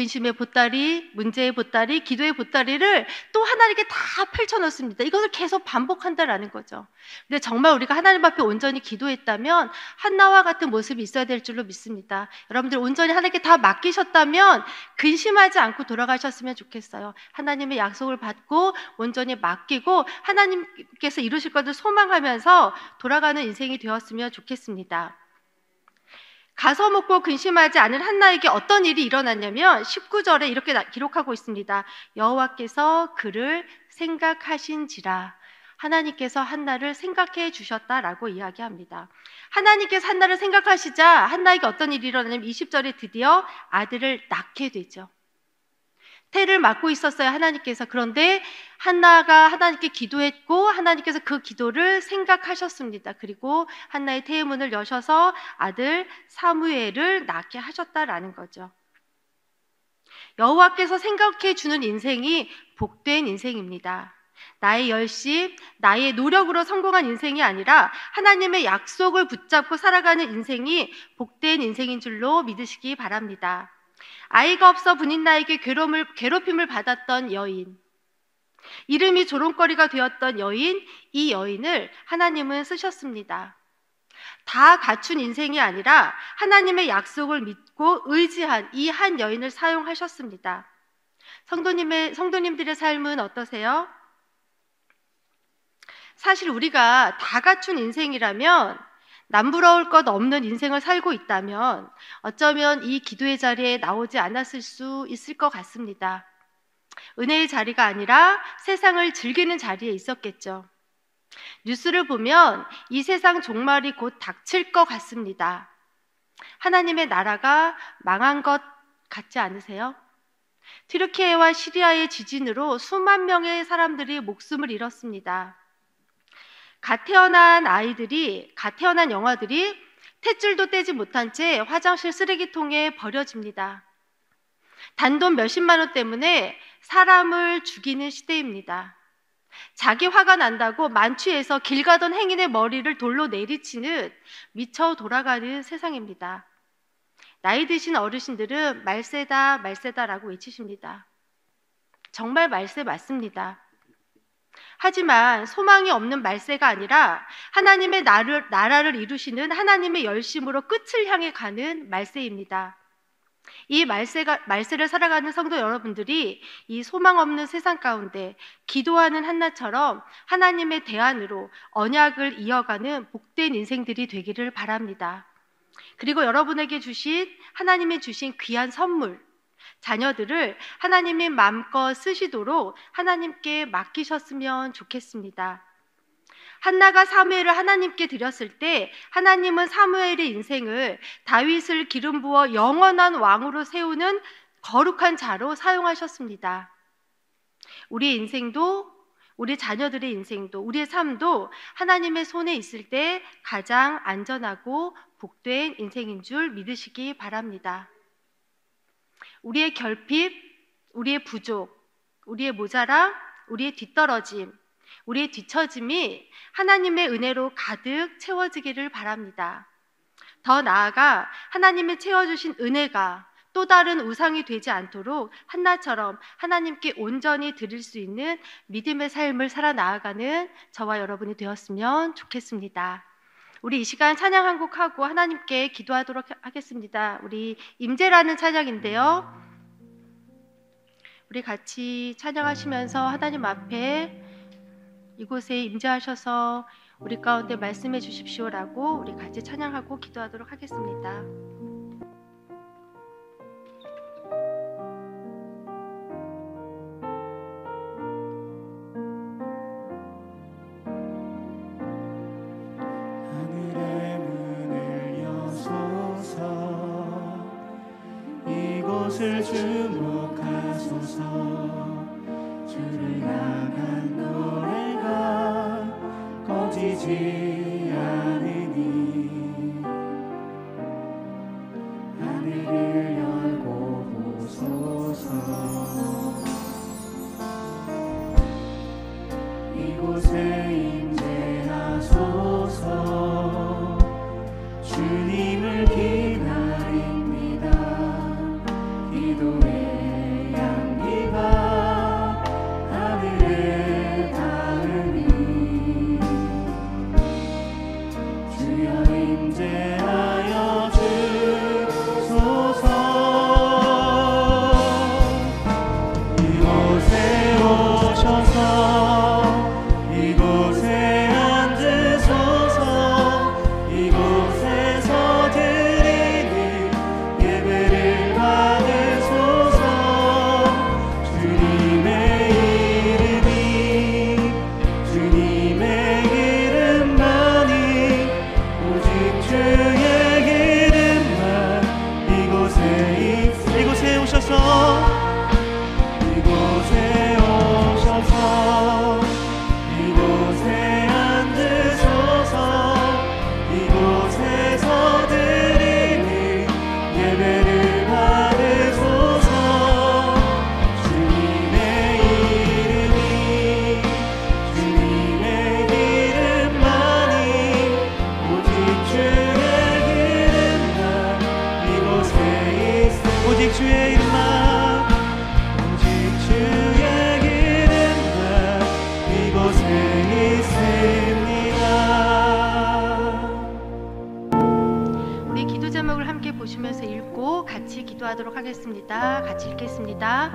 근심의 보따리, 문제의 보따리, 기도의 보따리를 또 하나님께 다 펼쳐놓습니다. 이것을 계속 반복한다라는 거죠. 근데 정말 우리가 하나님 앞에 온전히 기도했다면 한나와 같은 모습이 있어야 될 줄로 믿습니다. 여러분들 온전히 하나님께 다 맡기셨다면 근심하지 않고 돌아가셨으면 좋겠어요. 하나님의 약속을 받고 온전히 맡기고 하나님께서 이루실 것을 소망하면서 돌아가는 인생이 되었으면 좋겠습니다. 가서 먹고 근심하지 않은 한나에게 어떤 일이 일어났냐면 19절에 이렇게 기록하고 있습니다. 여호와께서 그를 생각하신지라. 하나님께서 한나를 생각해 주셨다라고 이야기합니다. 하나님께서 한나를 생각하시자 한나에게 어떤 일이 일어나냐면 20절에 드디어 아들을 낳게 되죠. 태를 맡고 있었어요, 하나님께서. 그런데 한나가 하나님께 기도했고 하나님께서 그 기도를 생각하셨습니다. 그리고 한나의 태의 문을 여셔서 아들 사무엘을 낳게 하셨다라는 거죠. 여호와께서 생각해 주는 인생이 복된 인생입니다. 나의 열심, 나의 노력으로 성공한 인생이 아니라 하나님의 약속을 붙잡고 살아가는 인생이 복된 인생인 줄로 믿으시기 바랍니다. 아이가 없어 분인나에게 괴롭힘을 받았던 여인, 이름이 조롱거리가 되었던 여인, 이 여인을 하나님은 쓰셨습니다. 다 갖춘 인생이 아니라 하나님의 약속을 믿고 의지한 이 한 여인을 사용하셨습니다. 성도님들의 삶은 어떠세요? 사실 우리가 다 갖춘 인생이라면, 남부러울 것 없는 인생을 살고 있다면 어쩌면 이 기도의 자리에 나오지 않았을 수 있을 것 같습니다. 은혜의 자리가 아니라 세상을 즐기는 자리에 있었겠죠. 뉴스를 보면 이 세상 종말이 곧 닥칠 것 같습니다. 하나님의 나라가 망한 것 같지 않으세요? 튀르키예와 시리아의 지진으로 수만 명의 사람들이 목숨을 잃었습니다. 갓 태어난 영아들이 탯줄도 떼지 못한 채 화장실 쓰레기통에 버려집니다. 단돈 몇십만 원 때문에 사람을 죽이는 시대입니다. 자기 화가 난다고 만취해서 길 가던 행인의 머리를 돌로 내리치는 미쳐 돌아가는 세상입니다. 나이 드신 어르신들은 말세다 말세다라고 외치십니다. 정말 말세 맞습니다. 하지만 소망이 없는 말세가 아니라 하나님의 나라를 이루시는 하나님의 열심으로 끝을 향해 가는 말세입니다. 이 말세를 살아가는 성도 여러분들이 이 소망 없는 세상 가운데 기도하는 한나처럼 하나님의 대안으로 언약을 이어가는 복된 인생들이 되기를 바랍니다. 그리고 여러분에게 하나님이 주신 귀한 선물, 자녀들을 하나님이 마음껏 쓰시도록 하나님께 맡기셨으면 좋겠습니다. 한나가 사무엘을 하나님께 드렸을 때 하나님은 사무엘의 인생을 다윗을 기름 부어 영원한 왕으로 세우는 거룩한 자로 사용하셨습니다. 우리의 인생도, 우리 자녀들의 인생도, 우리의 삶도 하나님의 손에 있을 때 가장 안전하고 복된 인생인 줄 믿으시기 바랍니다. 우리의 결핍, 우리의 부족, 우리의 모자람, 우리의 뒤떨어짐, 우리의 뒤처짐이 하나님의 은혜로 가득 채워지기를 바랍니다. 더 나아가 하나님이 채워주신 은혜가 또 다른 우상이 되지 않도록 한나처럼 하나님께 온전히 드릴 수 있는 믿음의 삶을 살아나아가는 저와 여러분이 되었으면 좋겠습니다. 우리 이 시간 찬양 한 곡 하고 하나님께 기도하도록 하겠습니다. 우리 임재라는 찬양인데요. 우리 같이 찬양하시면서 하나님 앞에 이곳에 임재하셔서 우리 가운데 말씀해 주십시오라고 우리 같이 찬양하고 기도하도록 하겠습니다. 이곳을 주목하소서. 주를 향한 노래가 꺼지지 않으니 하늘을 열고 보소서. 이곳에 임재하소서. 주님을 기다립니다. 기도해 기도하도록 하겠습니다. 같이 읽겠습니다.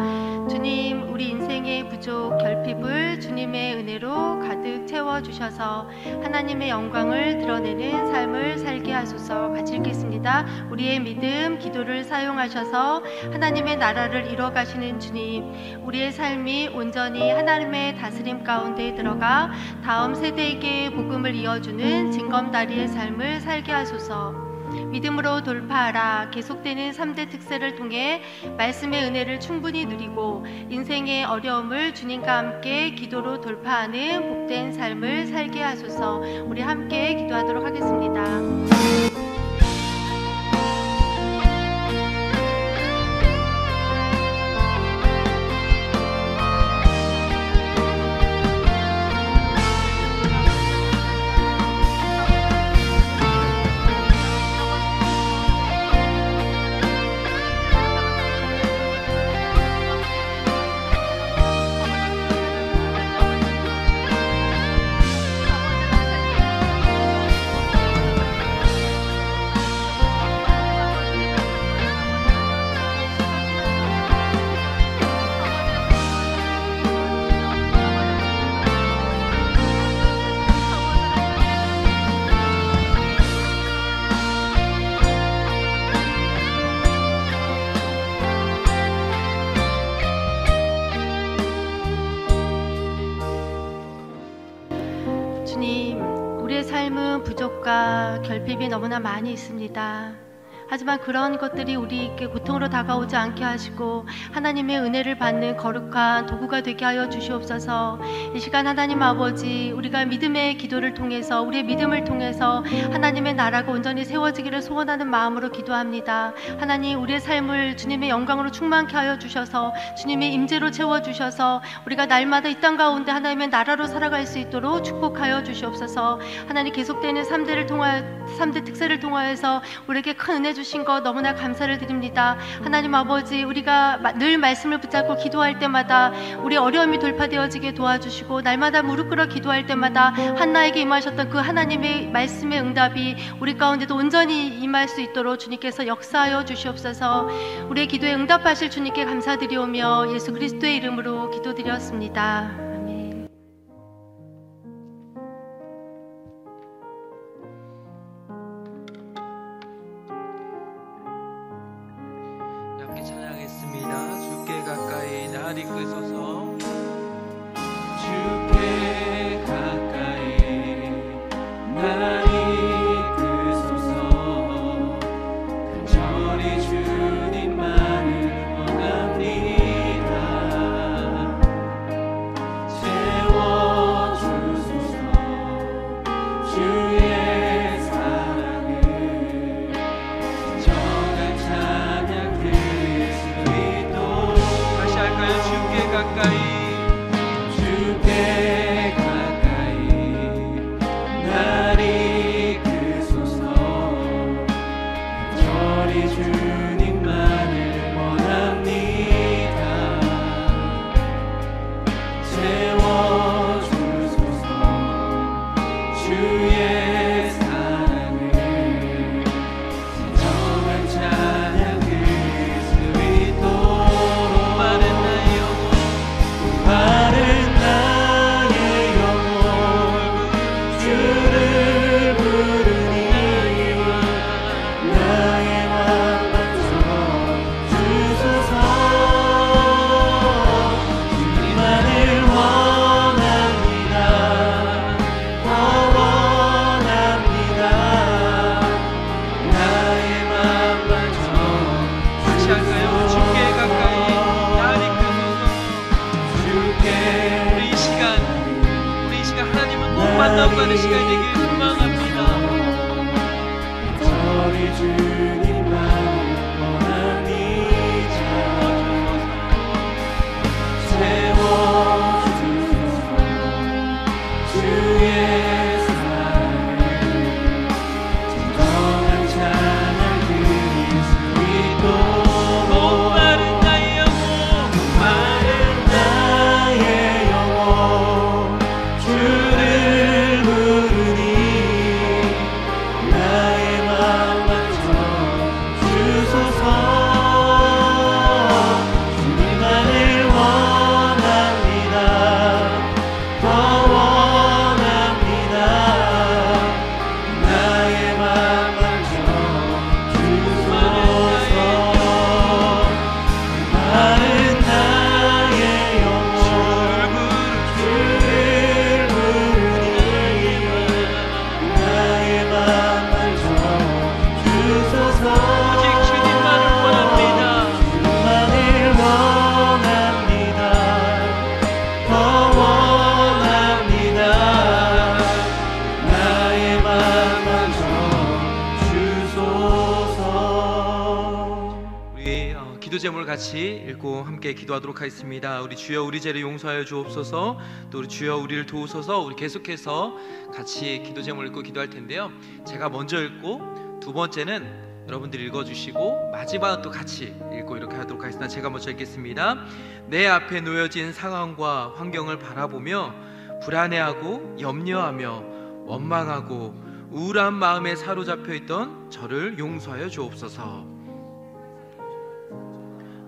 주님, 우리 인생의 부족, 결핍을 주님의 은혜로 가득 채워주셔서 하나님의 영광을 드러내는 삶을 살게 하소서. 같이 읽겠습니다. 우리의 믿음, 기도를 사용하셔서 하나님의 나라를 이뤄가시는 주님, 우리의 삶이 온전히 하나님의 다스림 가운데 들어가 다음 세대에게 복음을 이어주는 징검다리의 삶을 살게 하소서. 믿음으로 돌파하라. 계속되는 3대 특세를 통해 말씀의 은혜를 충분히 누리고 인생의 어려움을 주님과 함께 기도로 돌파하는 복된 삶을 살게 하소서. 우리 함께 기도하도록 하겠습니다. 주님, 우리의 삶은 부족과 결핍이 너무나 많이 있습니다. 하지만 그런 것들이 우리에게 고통으로 다가오지 않게 하시고 하나님의 은혜를 받는 거룩한 도구가 되게 하여 주시옵소서. 이 시간 하나님 아버지, 우리가 믿음의 기도를 통해서, 우리의 믿음을 통해서 하나님의 나라가 온전히 세워지기를 소원하는 마음으로 기도합니다. 하나님, 우리의 삶을 주님의 영광으로 충만케 하여 주셔서 주님의 임재로 채워주셔서 우리가 날마다 이 땅 가운데 하나님의 나라로 살아갈 수 있도록 축복하여 주시옵소서. 하나님, 계속되는 3대 특세를 통하여서 우리에게 큰 은혜 주신 것 너무나 감사를 드립니다. 하나님 아버지, 우리가 늘 말씀을 붙잡고 기도할 때마다 우리 어려움이 돌파되어지게 도와주시고, 날마다 무릎 꿇어 기도할 때마다 한나에게 임하셨던 그 하나님의 말씀의 응답이 우리 가운데도 온전히 임할 수 있도록 주님께서 역사하여 주시옵소서. 우리의 기도에 응답하실 주님께 감사드리오며 예수 그리스도의 이름으로 기도드렸습니다. 주께 가까이 날 이끄소서. 주께 가까이 날 이끄소서. 간절히 주님만을 원합니다. 채워주소서. 주의 사랑을 정한 찬양 드릴 수 있도록. 다시 할까요? 주께 가까이, 주께 가까이 날 이끄소서. 간절히 주님만을 원합니다. 채워주소서. 주의 사랑을 진정한 찬양 드릴 수 있도록. 마른 나의 영혼, 마른 나의 영혼 주를 부르니 나의 왕방성 주소서. 주님만을 원합니다. 더 원합니다. 나의 왕방성 다시 할까요? 주께 가까이 날 이끄소서. 주께 우리 이 시간 하나님은 꼭 만나고 가는 시간이 되길 소망합니다. 저리 주님만을 원합니다. 채워주소서. 주의 사랑을 진정한 찬양 드릴 수 있도록. 마른 나의 영혼, 마른 나의 영혼 주를 부르니 제목을 같이 읽고 함께 기도하도록 하겠습니다. 우리 주여 우리 죄를 용서하여 주옵소서. 또 우리 주여 우리를 도우소서. 우리 계속해서 같이 기도 제목을 읽고 기도할 텐데요, 제가 먼저 읽고 두 번째는 여러분들이 읽어주시고 마지막은 또 같이 읽고 이렇게 하도록 하겠습니다. 제가 먼저 읽겠습니다. 내 앞에 놓여진 상황과 환경을 바라보며 불안해하고 염려하며 원망하고 우울한 마음에 사로잡혀 있던 저를 용서하여 주옵소서.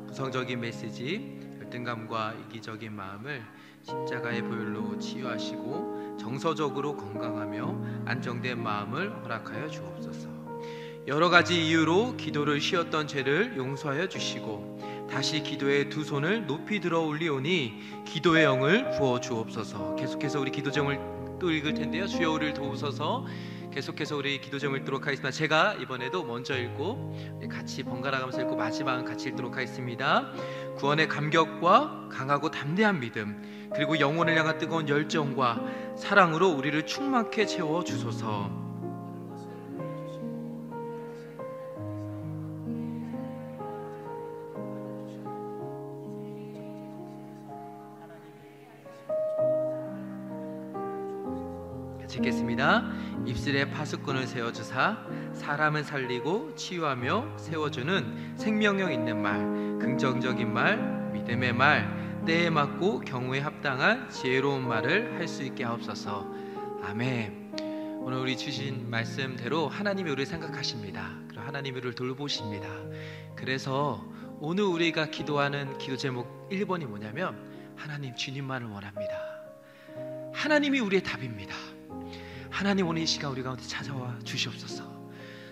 부정적인 메시지, 열등감과 이기적인 마음을 십자가의 보혈로 치유하시고 정서적으로 건강하며 안정된 마음을 허락하여 주옵소서. 여러 가지 이유로 기도를 쉬었던 죄를 용서하여 주시고 다시 기도의 두 손을 높이 들어 올리오니 기도의 영을 부어 주옵소서. 계속해서 우리 기도 제목을 또 읽을 텐데요, 주여 우리를 도우소서. 계속해서 우리 기도 제목을 읽도록 하겠습니다. 제가 이번에도 먼저 읽고 같이 번갈아 가면서 읽고 마지막은 같이 읽도록 하겠습니다. 구원의 감격과 강하고 담대한 믿음, 그리고 영혼을 향한 뜨거운 열정과 사랑으로 우리를 충만케 채워 주소서. 읽겠습니다. 입술에 파수꾼을 세워주사 사람을 살리고 치유하며 세워주는 생명력 있는 말, 긍정적인 말, 믿음의 말, 때에 맞고 경우에 합당한 지혜로운 말을 할 수 있게 하옵소서. 아멘. 오늘 우리 주신 말씀대로 하나님이 우리를 생각하십니다. 그리고 하나님이 우리를 돌보십니다. 그래서 오늘 우리가 기도하는 기도 제목 1번이 뭐냐면 하나님 주님만을 원합니다. 하나님이 우리의 답입니다. 하나님 오늘 이 시간 우리 가운데 찾아와 주시옵소서.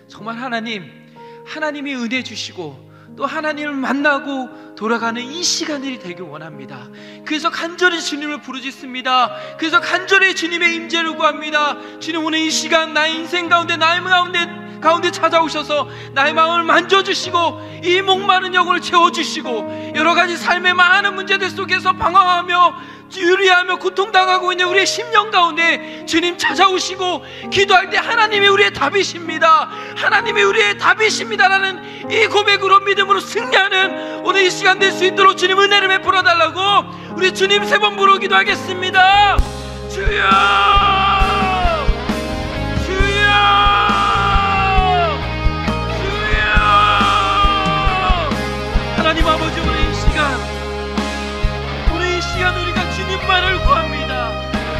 정말 하나님이 은혜 주시고 또 하나님을 만나고 돌아가는 이 시간들이 되길 원합니다. 그래서 간절히 주님을 부르짖습니다. 그래서 간절히 주님의 임재를 구합니다. 주님 오늘 이 시간 나의 인생 가운데 나의 가운데 찾아오셔서 나의 마음을 만져주시고 이 목마른 영혼을 채워주시고 여러 가지 삶의 많은 문제들 속에서 방황하며 유리하며 고통당하고 있는 우리의 심령 가운데 주님 찾아오시고 기도할 때 하나님이 우리의 답이십니다. 하나님이 우리의 답이십니다라는 이 고백으로 믿음으로 승리하는 오늘 이 시간 될 수 있도록 주님 은혜를 베풀어 달라고 우리 주님 3번 부르고 기도하겠습니다. 주여 주여 주여. 하나님 아버지 오늘 이 시간 우리가 주님만을 구합니다.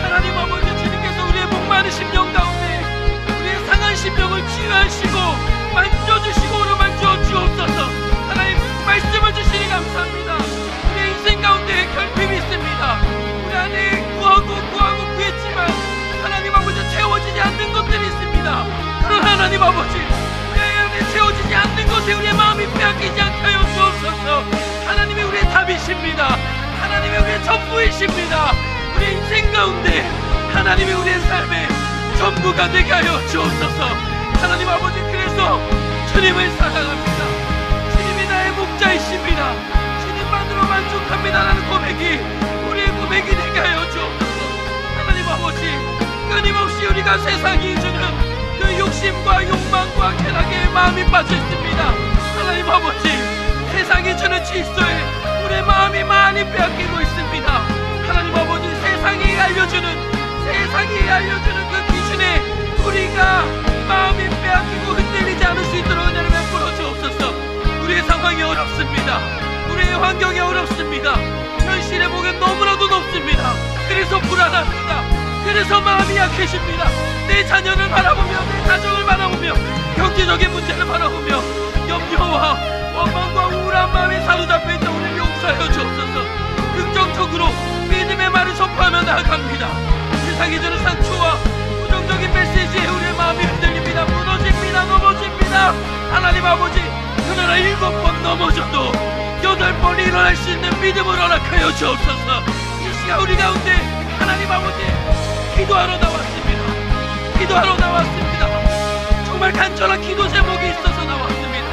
하나님 아버지 주님께서 우리의 목마른 심령 가운데 우리의 상한 심령을 치유하시고 만져주시고 오르만져 주옵소서. 하나님 말씀을 주시니 감사합니다. 우리의 인생 가운데 결핍이 있습니다. 우리 안에 구하고 구했지만 하나님 아버지 채워지지 않는 것들이 있습니다. 그런 하나님 아버지 우리 안에 채워지지 않는 것에 우리의 마음이 빼앗기지 않게 하여 주옵소서. 하나님이 우리의 답이십니다. 하나님이 우리의 전부이십니다. 우리 인생 가운데 하나님이 우리의 삶의 전부가 되게 하여 주옵소서. 하나님 아버지 그래서 주님을 사랑합니다. 주님이 나의 목자이십니다. 주님만으로 만족합니다라는 고백이 우리의 고백이 되게 하여 주옵소서. 하나님 아버지 끊임없이 우리가 세상이 주는 그 욕심과 욕망과 쾌락의 마음이 빠져있습니다. 하나님 아버지 세상이 주는 질서에 우리의 마음이 많이 빼앗기고 있습니다. 하나님 아버지 세상이 알려주는 그 기준에 우리가 마음이 빼앗기고 흔들리지 않을 수 있도록 은혜를 베풀어 주옵소서. 우리의 상황이 어렵습니다. 우리의 환경이 어렵습니다. 현실의 목은 너무나도 높습니다. 그래서 불안합니다. 그래서 마음이 약해집니다. 내 자녀를 바라보며 내 가정을 바라보며 경제적인 문제를 바라보며 염려와 원망과 우울한 마음에 사로잡혀 있던 우리를 용서하여 주옵소서. 긍정적으로 믿음의 말을 선포하며 나아갑니다. 세상이 주는 상처와 부정적인 메시지에 우리의 마음이 흔들립니다. 무너집니다. 넘어집니다. 하나님 아버지 그러나 7번 넘어져도 8번 일어날 수 있는 믿음을 허락하여 주옵소서. 이 시간 우리 가운데 하나님 아버지 기도하러 나왔습니다. 정말 간절한 기도 제목이 있어서 나왔습니다.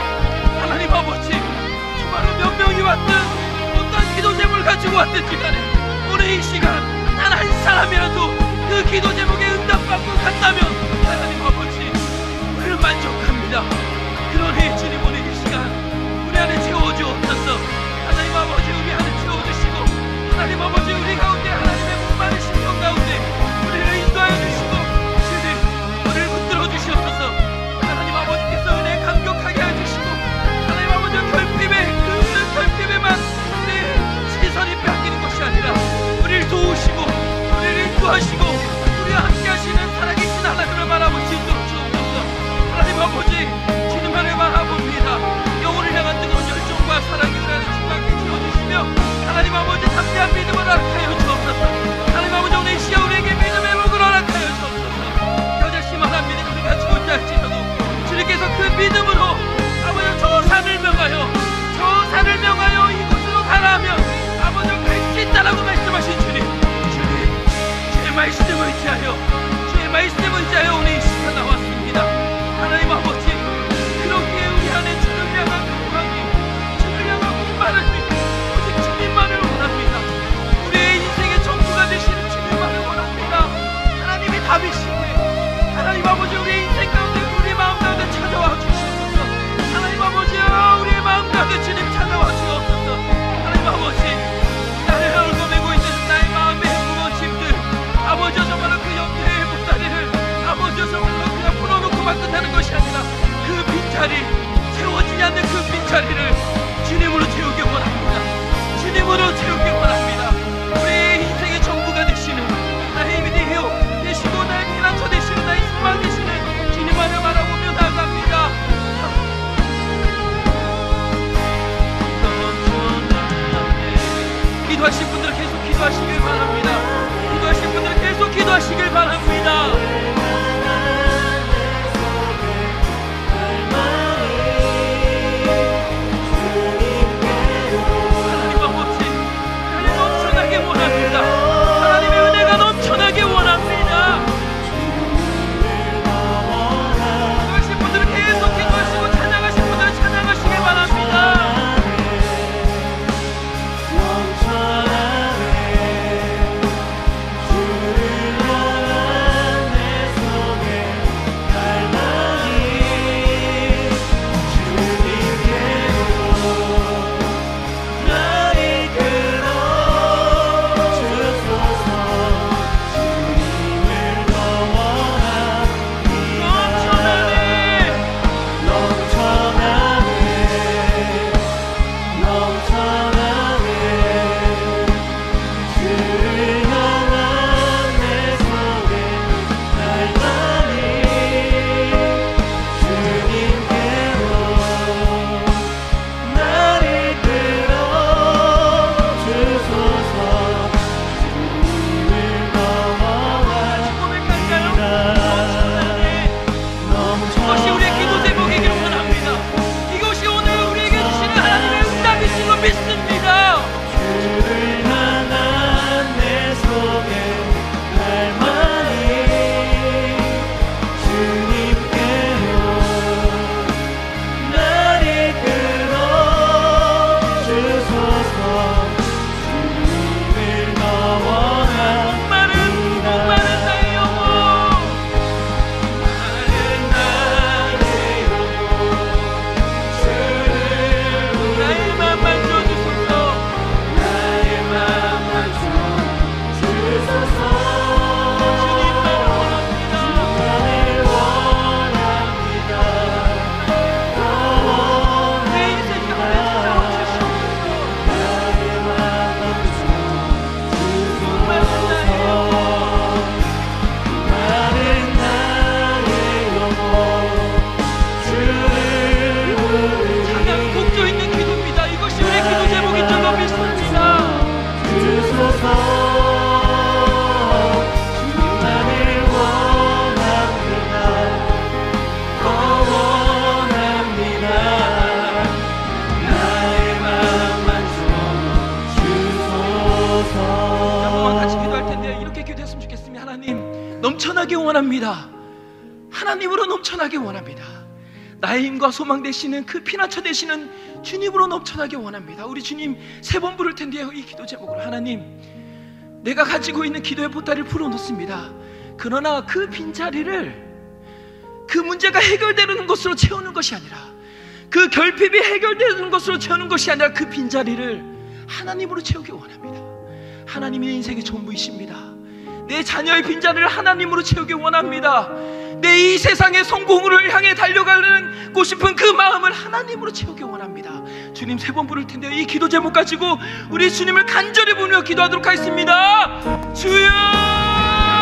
하나님 아버지 정말로 몇 명이 왔든 어떤 기도 제목을 가지고 왔든지 간에 오늘 이 시간 단 한 사람이라도 그 기도 제목에 응답받고 간다면 하나님 아버지 우리는 만족합니다. 그러니 주님 오늘 이 시간 우리 안에 채워주옵소서. 인도하시고 우리와 함께 하시는 살아계신 하나님을 바라볼 수 있도록 주옵소서. 하나님 아버지, 주님만을 바라봅니다. 영혼을 향한 뜨거운 열정과 사랑이 우리를 중간에 채워주시며 하나님 아버지 담대한 믿음을 허락하여 주옵소서. 하나님 아버지, 오늘 이 시간 우리에게 믿음의 목을 허락하여 주옵소서. 겨자씨만한 믿음을 우리가 가지고 있다 할지라도 주님께서 그 믿음으로 아버지 저 산을 명하여 이곳으로 가라면 아버지 갈 수 있다라고 말씀하신 주님, 주의 말씀을 의지하여 오늘 이 시간 나왔습니다. 하나님 아버지, 그렇게 우리 안에 주를 향한 소망이, 주를 향한 목마름이 오직 주님만을 원합니다. 우리의 인생의 전부가 되시는 주님만을 원합니다. 하나님이 답이시네. 하나님 아버지, 우리의 인생 가운데 우리 마음 가운데 찾아와 주시옵소서. 하나님 아버지요, 우리의 마음 가운데 주님 찾아와 주옵소서. 하나님 아버지, 나를 얽어매고 있는 나의 마음의 무거운 짐들, 아버지요, 정말로 그 염려의 보따리를 아버지요, 정말로 그냥 풀어놓고만 끝나는 것이 아니라 그 빈자리, 채워지지 않는 그 빈자리를 주님으로 채우기 원합니다. 주님으로 채우기 원합니다. 우리의 인생의 전부가 되시는 나의 힘이 되시고 나의 피난처 되시는 나의 소망 되시는 주님만을 바라보며 나아갑니다. 기도하신 분들 계속 기도하시길 바랍니다. 기도하신 분들 계속 기도하시길 바랍니다. 하나님 아버지, 하나님 넘쳐나게 원합니다. 하나님의 은혜가 넘쳐나게 원합니다. 기도하신 분들은 계속 기도하시고 찬양하신 분들은 찬양하시길 바랍니다. 넘쳐나게 원합니다. 하나님으로 넘쳐나게 원합니다. 나의 힘과 소망 되시는 그 피난처 되시는 주님으로 넘쳐나게 원합니다. 우리 주님 3번 부를 텐데요, 이 기도 제목으로. 하나님, 내가 가지고 있는 기도의 보따리를 풀어놓습니다. 그러나 그 빈자리를 그 문제가 해결되는 것으로 채우는 것이 아니라, 그 결핍이 해결되는 것으로 채우는 것이 아니라 그 빈자리를 하나님으로 채우기 원합니다. 하나님이 내 인생의 전부이십니다. 내 자녀의 빈자리를 하나님으로 채우기 원합니다. 내 이 세상의 성공을 향해 달려가고 싶은 그 마음을 하나님으로 채우기 원합니다. 주님 3번 부를 텐데요, 이 기도 제목 가지고 우리 주님을 간절히 부르며 기도하도록 하겠습니다. 주여!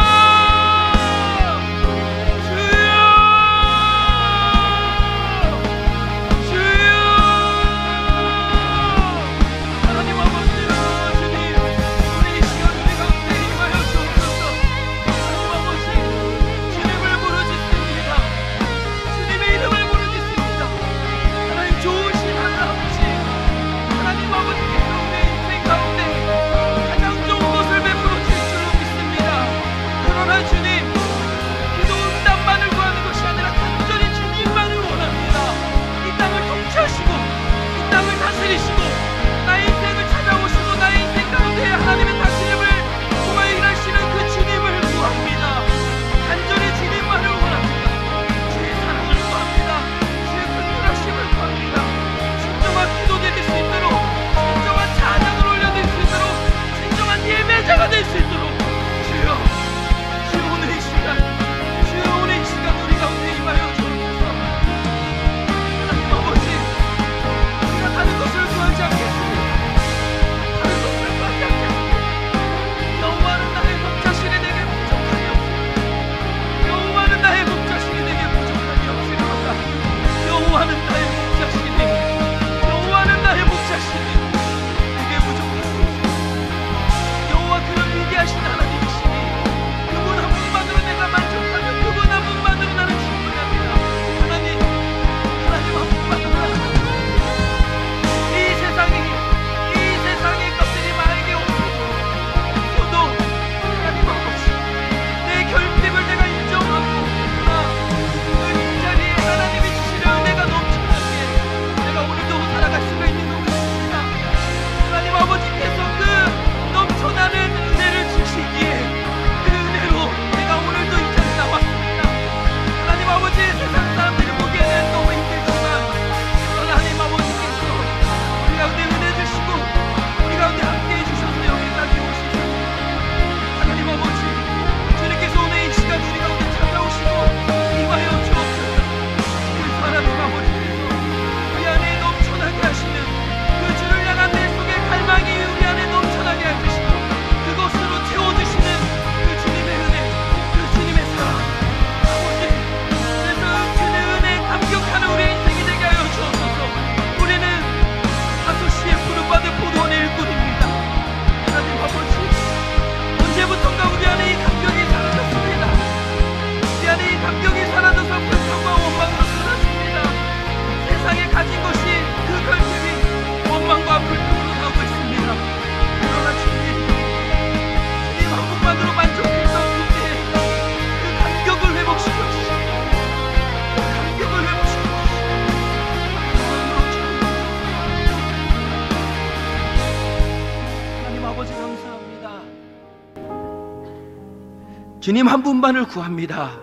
주님 한 분만을 구합니다.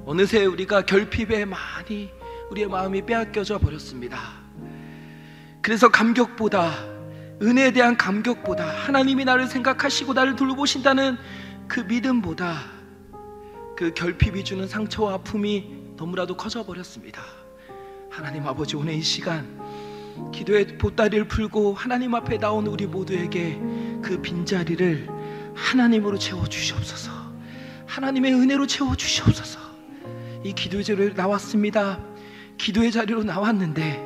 어느새 우리가 결핍에 많이 우리의 마음이 빼앗겨져 버렸습니다. 그래서 감격보다, 은혜에 대한 감격보다, 하나님이 나를 생각하시고 나를 돌보신다는 그 믿음보다 그 결핍이 주는 상처와 아픔이 너무나도 커져 버렸습니다. 하나님 아버지, 오늘 이 시간 기도의 보따리를 풀고 하나님 앞에 나온 우리 모두에게 그 빈자리를 하나님으로 채워주시옵소서. 하나님의 은혜로 채워주시옵소서. 이 기도의 자리로 나왔습니다. 기도의 자리로 나왔는데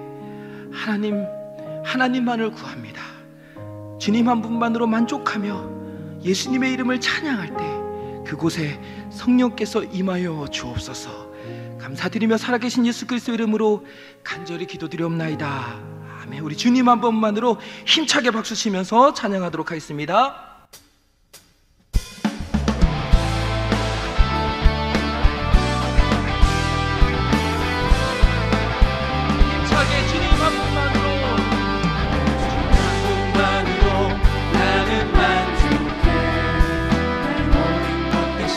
하나님만을 구합니다. 주님 한 분만으로 만족하며 예수님의 이름을 찬양할 때 그곳에 성령께서 임하여 주옵소서. 감사드리며 살아계신 예수 그리스도 이름으로 간절히 기도드리옵나이다. 아멘. 우리 주님 한 번만으로 힘차게 박수 치면서 찬양하도록 하겠습니다. 힘차게 주님 한 분만으로, 나는 만족해. 날 모든 것 대신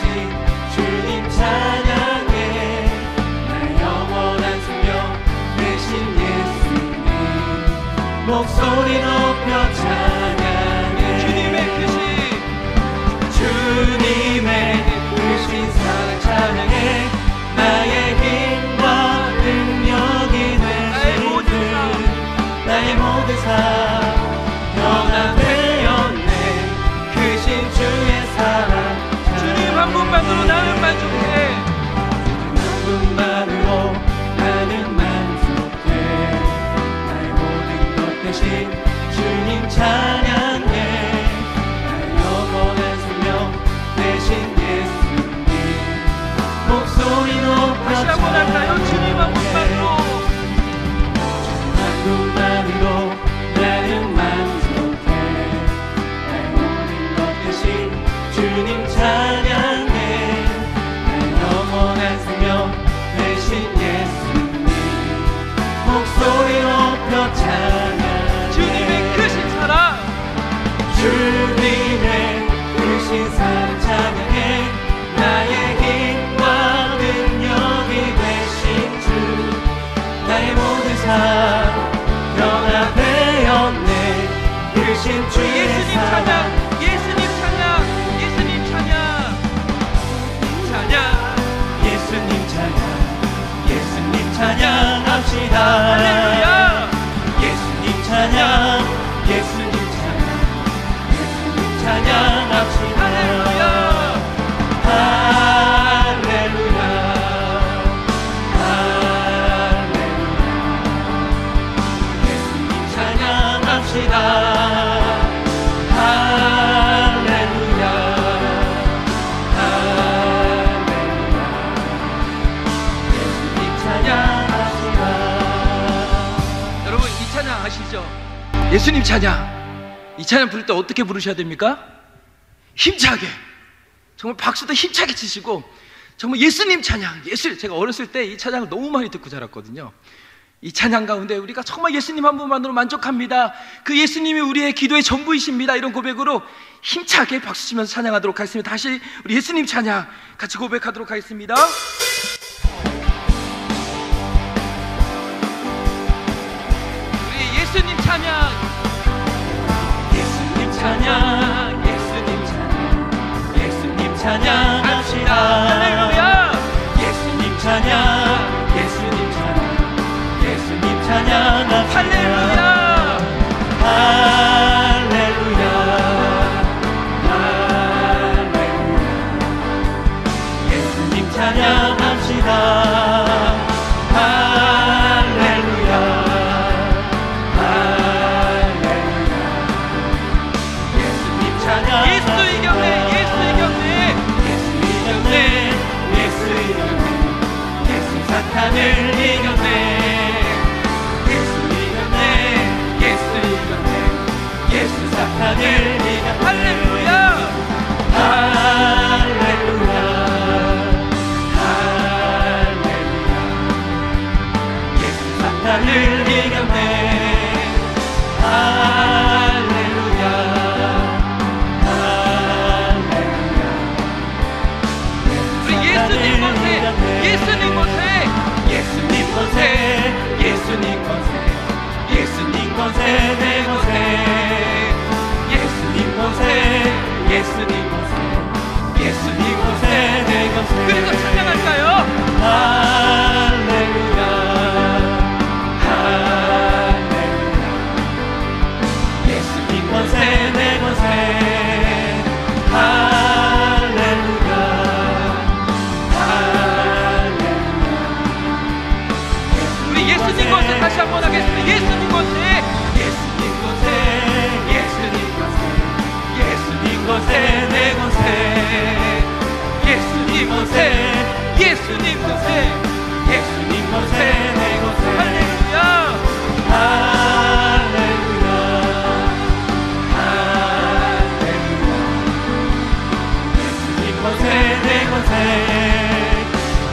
주님 찬양해. 날 영원한 생명 대신 예수님 목소리 높여 찬양해. 주님의 크신 사랑 찬양해. 나의 힘과 능력이 되신 주, 나의 모든 삶 변화되었네. 크신 주의 사랑 주님 한 분만으로 나는 만족해. 한 분만으로 나는 만족해. 나의 모든 것 대신 주님 찬양해. 나의 영원한 생명 대신 예수님 목소리 높여 다시 한번 할까요? 주님 한 분만으로. 한 분만으로 나는 만족해. 나의 모든 것 대신 주님 찬양해. 나의 영원한 생명 대신 예수님 목소리 높여 찬양해. 주님의 크신 사랑, 주님의 크신 사랑 찬양해. 나의 힘과 능력이 되신 주, 나의 모든 삶 변화되었네. 크신 주의 예수님 사랑 찬양, 예수님 찬양, 예수님 찬양, 찬양, 예수님 찬양, 예수님 찬양합시다. 할렐루야. 예수님 찬양, 예수님 찬양, 예수님 찬양합시다. 할렐루야. 할렐루야, 할렐루야. 예수님 찬양합시다. 할렐루야, 할렐루야. 예수님 찬양합시다. 여러분, 이 찬양 아시죠? 예수님 찬양. 이 찬양 부를 때 어떻게 부르셔야 됩니까? 힘차게, 정말 박수도 힘차게 치시고, 정말 예수님 찬양, 제가 어렸을 때 이 찬양을 너무 많이 듣고 자랐거든요. 이 찬양 가운데 우리가 정말 예수님 한 분만으로 만족합니다, 그 예수님이 우리의 기도의 전부이십니다, 이런 고백으로 힘차게 박수 치면서 찬양하도록 하겠습니다. 다시 우리 예수님 찬양 같이 고백하도록 하겠습니다. 우리 예수님 찬양, 예수님 찬양, 예수님 찬양, 예수님 찬양합시다. 할렐루야. 예수님 찬양, 예수님 찬양, 예수님 찬양합시다. 할렐루야. 할렐루야, 할렐루야. 예수님 찬양합시다. 할렐루야, 할렐루야. 예수님 찬양. 예수 이겼네, 예수 이겼네. 예수 이겼네, 예수 이겼네, 예수 예수님 권세, 예수님 권세, 예수님 권세, 예수님 권세, 예수님 권세 내 권세, 예수님 권세, 예수님 권세, 예수님 권세 내 권세. 그래서 찬양할까요? 할렐루야, 할렐루야. 예수님 권세 내 권세, 할렐루야, 할렐루야. 우리 예수님 권세 다시 한번 하겠습니다. 예수님 권세, 예수님 권세, 예수님 권세, 예수님 권세 내 권세, 예수님 권세, 예수님 권세, 예수님 권세 내 권세. 할렐루야. 할렐루야, 할렐루야. 예수님 권세 내 권세,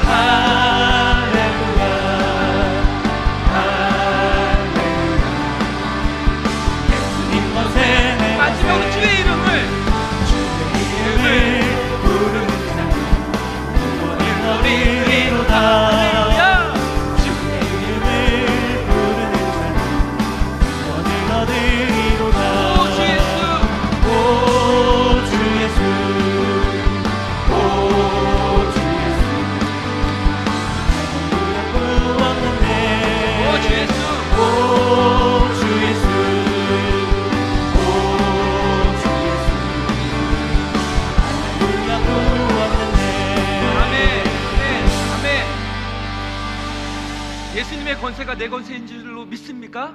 할렐루야, 할렐루야. 예수님 권세 내 권세. 마지막으로 주의 이름을 부르는 자 구원을 얻으리로다. 할렐루야. 주의 이름을 부르는 자 구원을 얻으리로다. 오 주 예수, 오 주 예수, 오 주 예수. 할렐루야 구원하네. 오 주 예수, 오 주 예수, 오 주 예수. 할렐루야 구원하네. 아멘, 아멘, 아멘. 예수님의 권세가 내 권세인 줄로 믿습니까?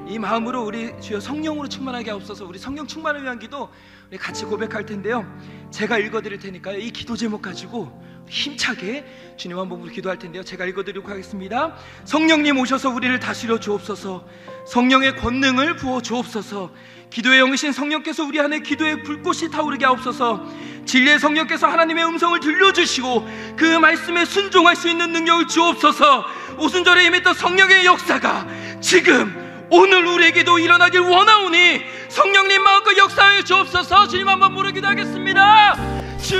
이 마음으로 우리 주여 성령으로 충만하게 하옵소서. 우리 성령 충만을 위한 기도 우리 같이 고백할 텐데요. 제가 읽어드릴 테니까요. 이 기도 제목 가지고 힘차게 주님 한 번으로 기도할 텐데요. 제가 읽어드리도록 하겠습니다. 성령님 오셔서 우리를 다스려 주옵소서. 성령의 권능을 부어 주옵소서. 기도의 영이신 성령께서 우리 안에 기도의 불꽃이 타오르게 하옵소서. 진리의 성령께서 하나님의 음성을 들려주시고 그 말씀에 순종할 수 있는 능력을 주옵소서. 오순절에 임했던 성령의 역사가 지금 오늘 우리에게도 일어나길 원하오니 성령님 마음껏 역사하여 주옵소서. 주님 한번 부르기도 하겠습니다. 주여,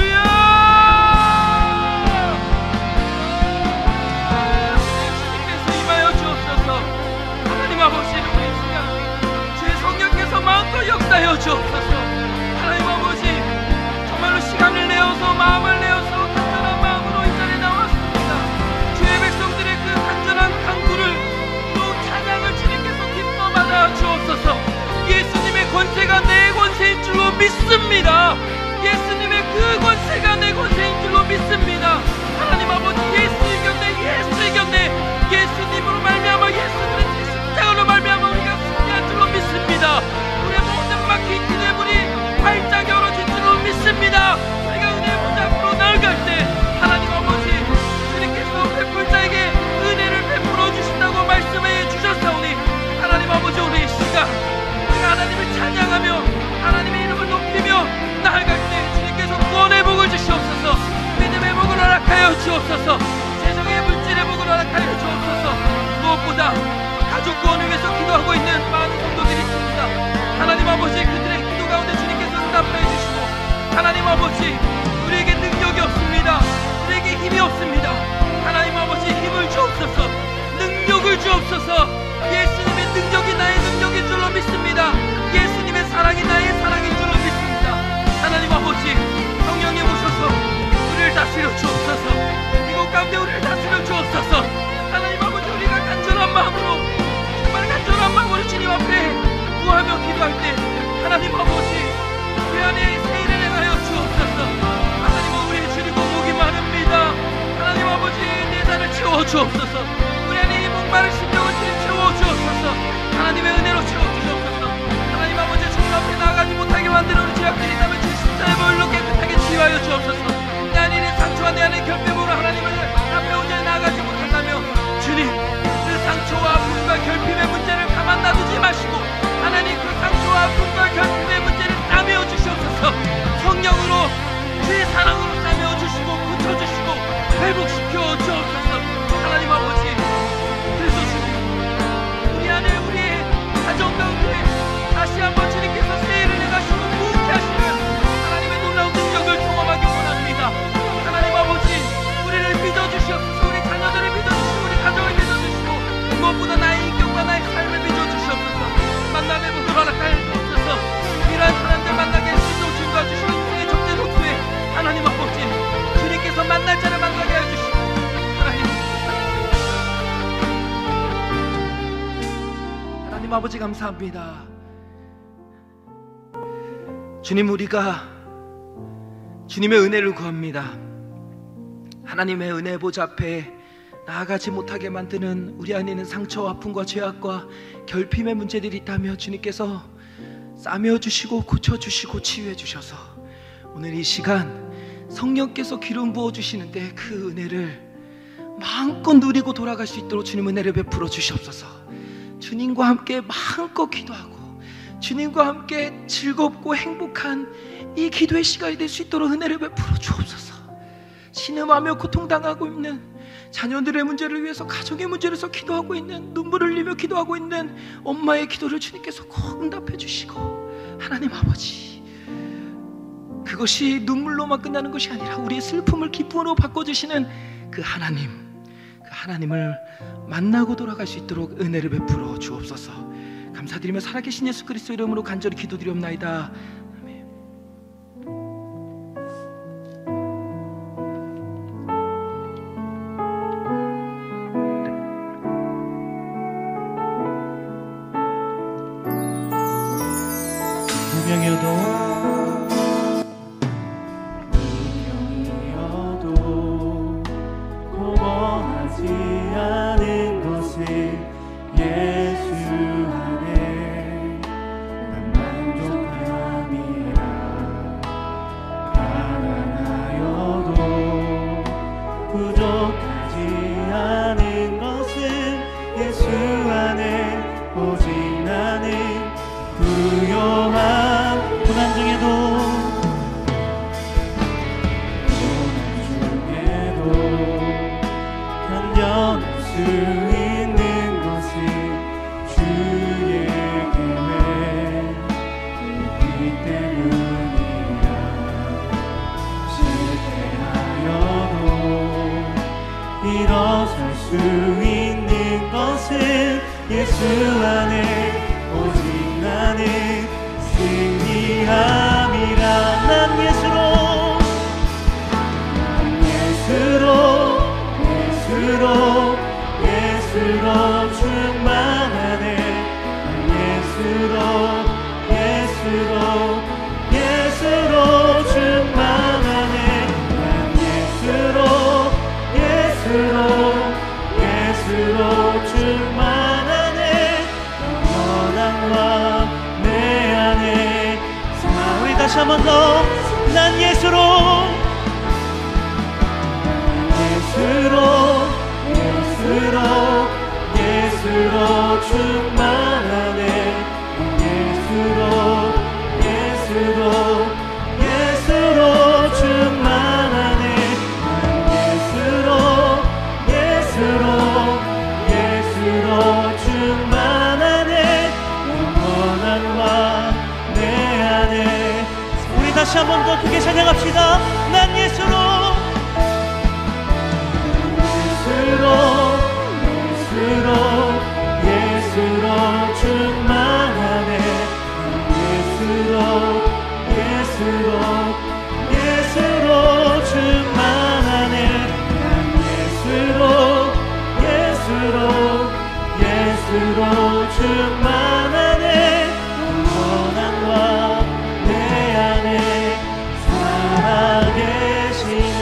주님께서 임하여 주옵소서. 하나님 아버지, 우리 시간 주의 성령께서 마음껏 역사하여 주옵소서. 하나님 아버지, 정말로 시간을 내어서 마음을 내어서 간절한 마음으로 이 자리에 나왔습니다. 주의 백성들의 그 간절한 간구를 또 찬양을 주님께서 기뻐 받아 주옵소서. 예수님의 권세가 내 권세인 줄로 믿습니다. 예수님의 그 권세가 내 권세인 줄로 믿습니다. 하나님 아버지, 예수 이겼네, 예수 이겼네. 예수님으로 말미암아, 예수님의 십자가로 말미암아 우리가 승리한 줄로 믿습니다. 우리의 모든 막힌 기도의 문이 활짝 열어진 줄로 믿습니다. 우리가 은혜의 문 앞으로 나아갈 때 하나님 아버지, 주님께서 베풀 자에게 은혜를 베풀어 주신다고 말씀해 주셨사오니 하나님 아버지, 우리 이 시간 우리가 하나님을 찬양하며 하나님의 이름을 높이며 나아갈 때 주님께서 구원의 복을 주시옵소서. 믿음의 복을 허락하여 주옵소서. 세상의 물질의 복을 허락하여 주옵소서. 무엇보다 가족 구원을 위해서 기도하고 있는 많은 성도들이 있습니다. 하나님 아버지, 그들의 기도 가운데 주님께서 응답하여 주시고 하나님 아버지, 우리에게 능력이 없습니다. 우리에게 힘이 없습니다. 하나님 아버지, 힘을 주옵소서. 능력을 주옵소서. 예수님의 능력이 나의 능력인 줄로 믿습니다. 예수님의 사랑이 나의 사랑인 줄로 믿습니다. 하나님 아버지, 성령님 오셔서 우리를 다스려 주옵소서. 이곳 가운데 우리를 다스려 주옵소서. 하나님 아버지, 우리가 간절한 마음으로, 정말 간절한 마음으로 주님 앞에 구하며 기도할 때 하나님 아버지, 우리 안에 새 일을 행하여 주옵소서. 하나님, 우리 주님 목이 마릅니다. 하나님 아버지, 내 잔을 채워 주옵소서. 우리 안에 이 목마른 심령을 주님 채워 주옵소서. 하나님의 은혜로 채워 주옵소서. 하나님 아버지, 주님 앞에 나아가지 못하게 만들어 우리 죄악들이 있다면 주 십자의 보혈로 깨끗하게 치유하여 주옵소서. 내 안에 있는 상처와 내 안에 결핍으로 하나님을 앞에 온전히 나아가지 못한다며 주님, 그 상처와 아픔과 결핍의 문제를 가만 놔두지 마시고 하나님, 그 상처와 아픔과 결핍의 문제를 싸매어 주시옵소서. 성령으로, 주의 사랑으로 싸매어 주시고 고쳐주시고 회복시켜 주옵소서. 하나님 아버지, 그래서 주님, 우리 안에 우리의 가정 가운데 다시 한번 주님께서 새해를 내가시고 부흥케 하시는 하나님의 놀라운 능력을 경험하기 원합니다. 하나님 아버지, 하나님 아버지 감사합니다. 주님, 우리가 주님의 은혜를 구합니다. 하나님의 은혜 보좌 앞에 나아가지 못하게 만드는 우리 안에 있는 상처와 아픔과 죄악과 결핍의 문제들이 있다며 주님께서 싸매어주시고 고쳐주시고 치유해주셔서 오늘 이 시간 성령께서 기름 부어주시는데 그 은혜를 마음껏 누리고 돌아갈 수 있도록 주님 은혜를 베풀어 주시옵소서. 주님과 함께 마음껏 기도하고 주님과 함께 즐겁고 행복한 이 기도의 시간이 될 수 있도록 은혜를 베풀어 주옵소서. 신음하며 고통당하고 있는 자녀들의 문제를 위해서, 가정의 문제를 위해서 기도하고 있는, 눈물을 흘리며 기도하고 있는 엄마의 기도를 주님께서 꼭 응답해 주시고, 하나님 아버지, 그것이 눈물로만 끝나는 것이 아니라 우리의 슬픔을 기쁨으로 바꿔주시는 그 하나님을 만나고 돌아갈 수 있도록 은혜를 베풀어 주옵소서. 감사드리며 살아계신 예수 그리스도 이름으로 간절히 기도드리옵나이다. 아멘. 누명이어도 고거하지 않은 것을 예수 안에 난 만족함이라. 가난하여도 부족하지 않은 것은 예수 안에 오직 나는 부요함. 고난 중에도 견뎌낼 수 있는 것은 주의 계획이기 때문이라. 실패하여도 일어설 수 있는 것은 예수 안에 오직 나는 승리함이라. 난 예수로 충만하네. 예수로 충만하네. 난 예수로 충만하네. 영원함과 내 안에. 우리 다시 한 번 더. 난 예수로 충만하네. 예수로 충만하네. 예수로 충만하네. 영원함과 내 안에. 우리 다시 한 번 더 크게 찬양합시다. 난 예수로 충만하네. 예수로 충만하네. 예수로 충만하네. 영원함과 내 안에 살아계시네.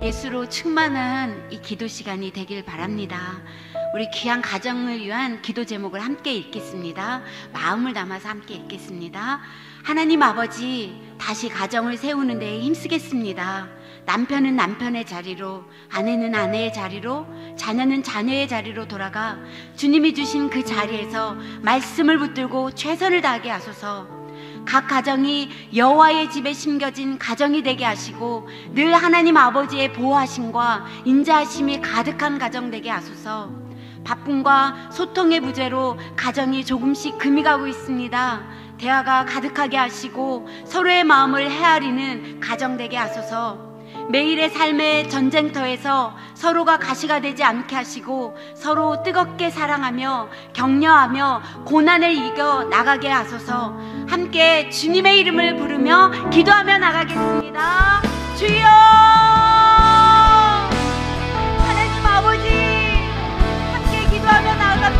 예수로 충만한 이 기도 시간이 되길 바랍니다. 우리 귀한 가정을 위한 기도 제목을 함께 읽겠습니다. 마음을 담아서 함께 읽겠습니다. 하나님 아버지, 다시 가정을 세우는 데에 힘쓰겠습니다. 남편은 남편의 자리로, 아내는 아내의 자리로, 자녀는 자녀의 자리로 돌아가 주님이 주신 그 자리에서 말씀을 붙들고 최선을 다하게 하소서. 각 가정이 여호와의 집에 심겨진 가정이 되게 하시고 늘 하나님 아버지의 보호하심과 인자하심이 가득한 가정 되게 하소서. 바쁨과 소통의 부재로 가정이 조금씩 금이 가고 있습니다. 대화가 가득하게 하시고 서로의 마음을 헤아리는 가정 되게 하소서. 매일의 삶의 전쟁터에서 서로가 가시가 되지 않게 하시고 서로 뜨겁게 사랑하며 격려하며 고난을 이겨 나가게 하소서. 함께 주님의 이름을 부르며 기도하며 나가겠습니다. 주여! 하나님 아버지, 함께 기도하며 나아갑니다.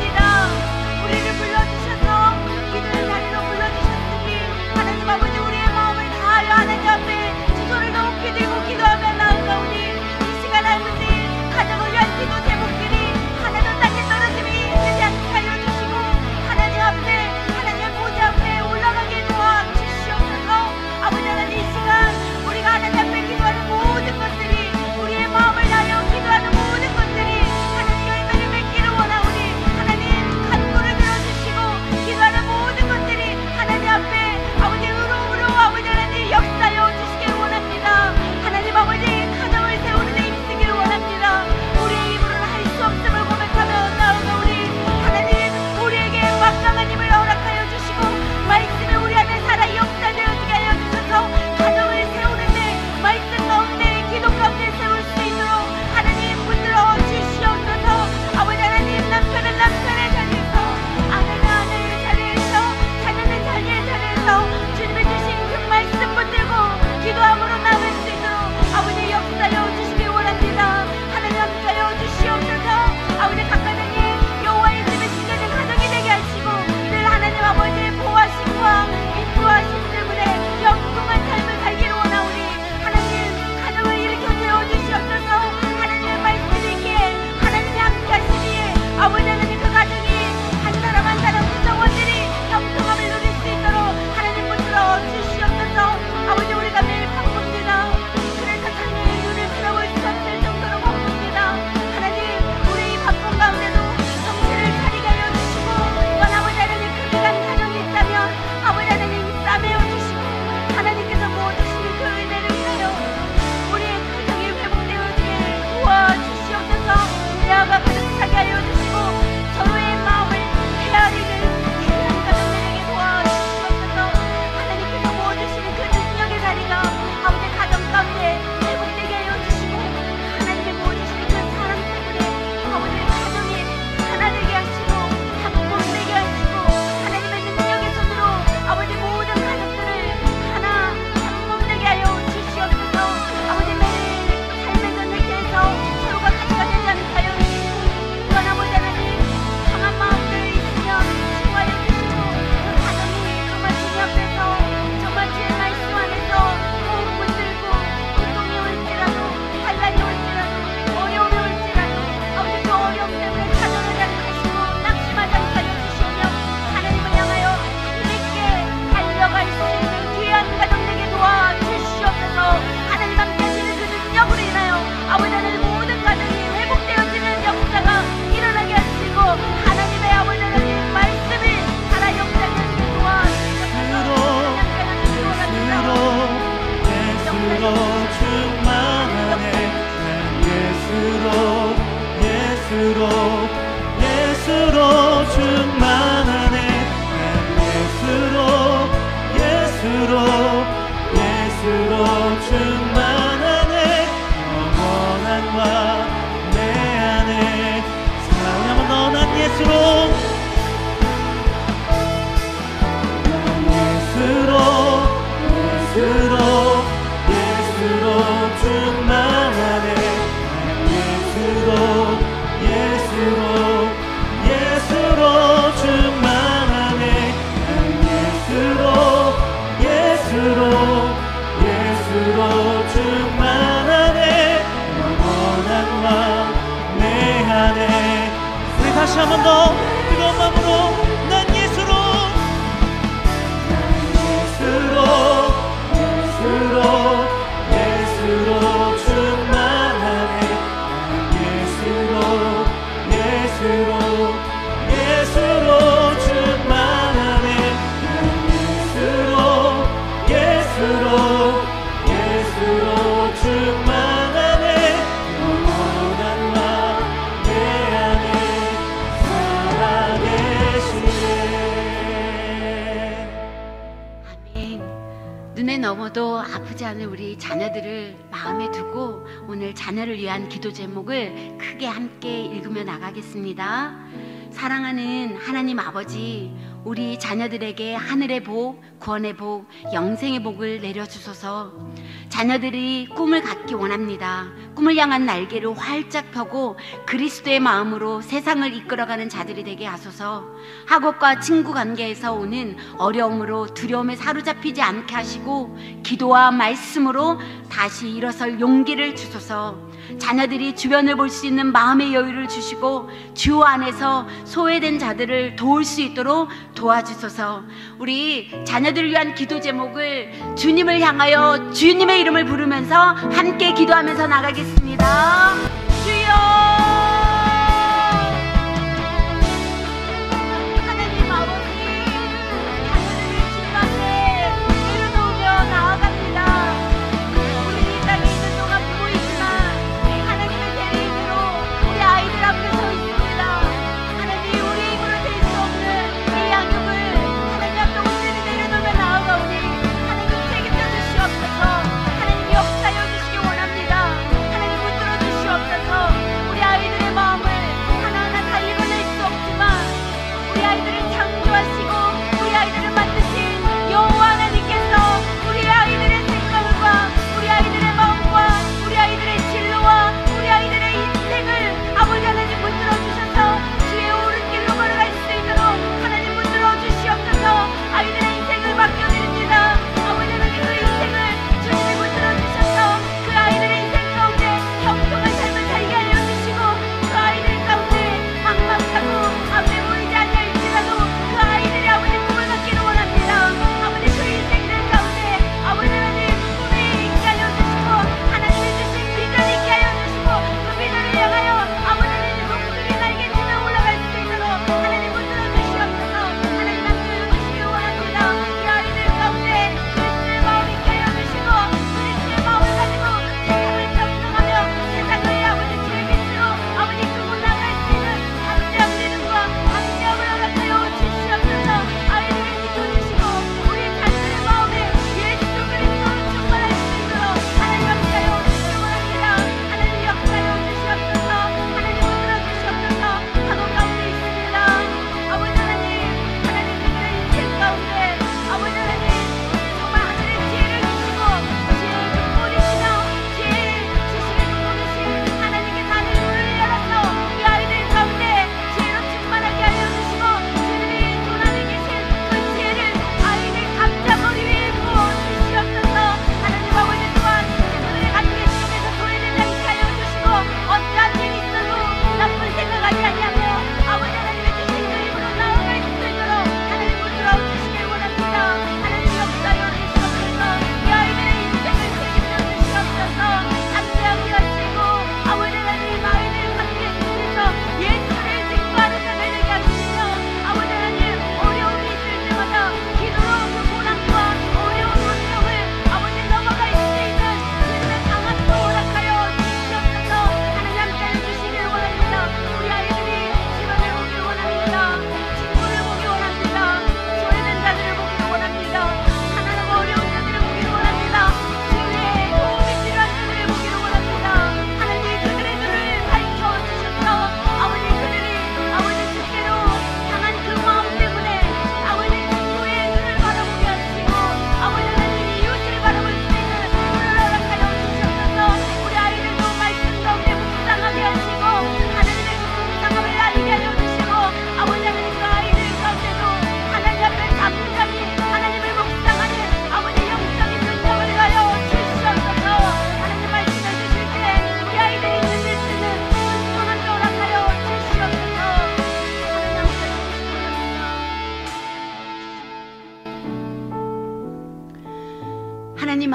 충만하네. 영원함과 내 안에. 사랑하며 너 난 예수로 충만하네. 예수로 충만하네. 예수로 충만하네. 영원한 왕 내 안에. 우리 다시 한 번 더 뜨거운 마음으로 난 예수로 충만하네. 예수로 충만하네. 예수로 충만하네. 영원한 왕 내 안에 살아계시네. 아멘. 눈에 넘어도 아프지 않은 우리 자녀들을 마음에 두고 오늘 자녀를 위한 기도 제목을 크게 함께 읽으며 나가겠습니다. 사랑하는 하나님 아버지, 우리 자녀들에게 하늘의 복, 구원의 복, 영생의 복을 내려주소서. 자녀들이 꿈을 갖기 원합니다. 꿈을 향한 날개를 활짝 펴고 그리스도의 마음으로 세상을 이끌어가는 자들이 되게 하소서. 학업과 친구 관계에서 오는 어려움으로 두려움에 사로잡히지 않게 하시고 기도와 말씀으로 다시 일어설 용기를 주소서. 자녀들이 주변을 볼 수 있는 마음의 여유를 주시고 주 안에서 소외된 자들을 도울 수 있도록 도와주소서. 우리 자녀들을 위한 기도 제목을 주님을 향하여 주님의 이름을 부르면서 함께 기도하면서 나가겠습니다. 주여, 하나님 아버지, 자녀들을 주님 앞에 내려놓으며 나아갑니다. 우리 이 땅에 있는 동안 부모이지만 하나님의 대리인으로 우리 아이들 앞에 서 있습니다. 하나님, 우리 힘으로 될 수 없는 이 양육을 하나님 앞에 온전히 내려놓으며 나아가오니 하나님 책임져 주시옵소서. 하나님 역사여 주시기 원합니다. 하나님 붙들어 주시옵소서. 우리 아이들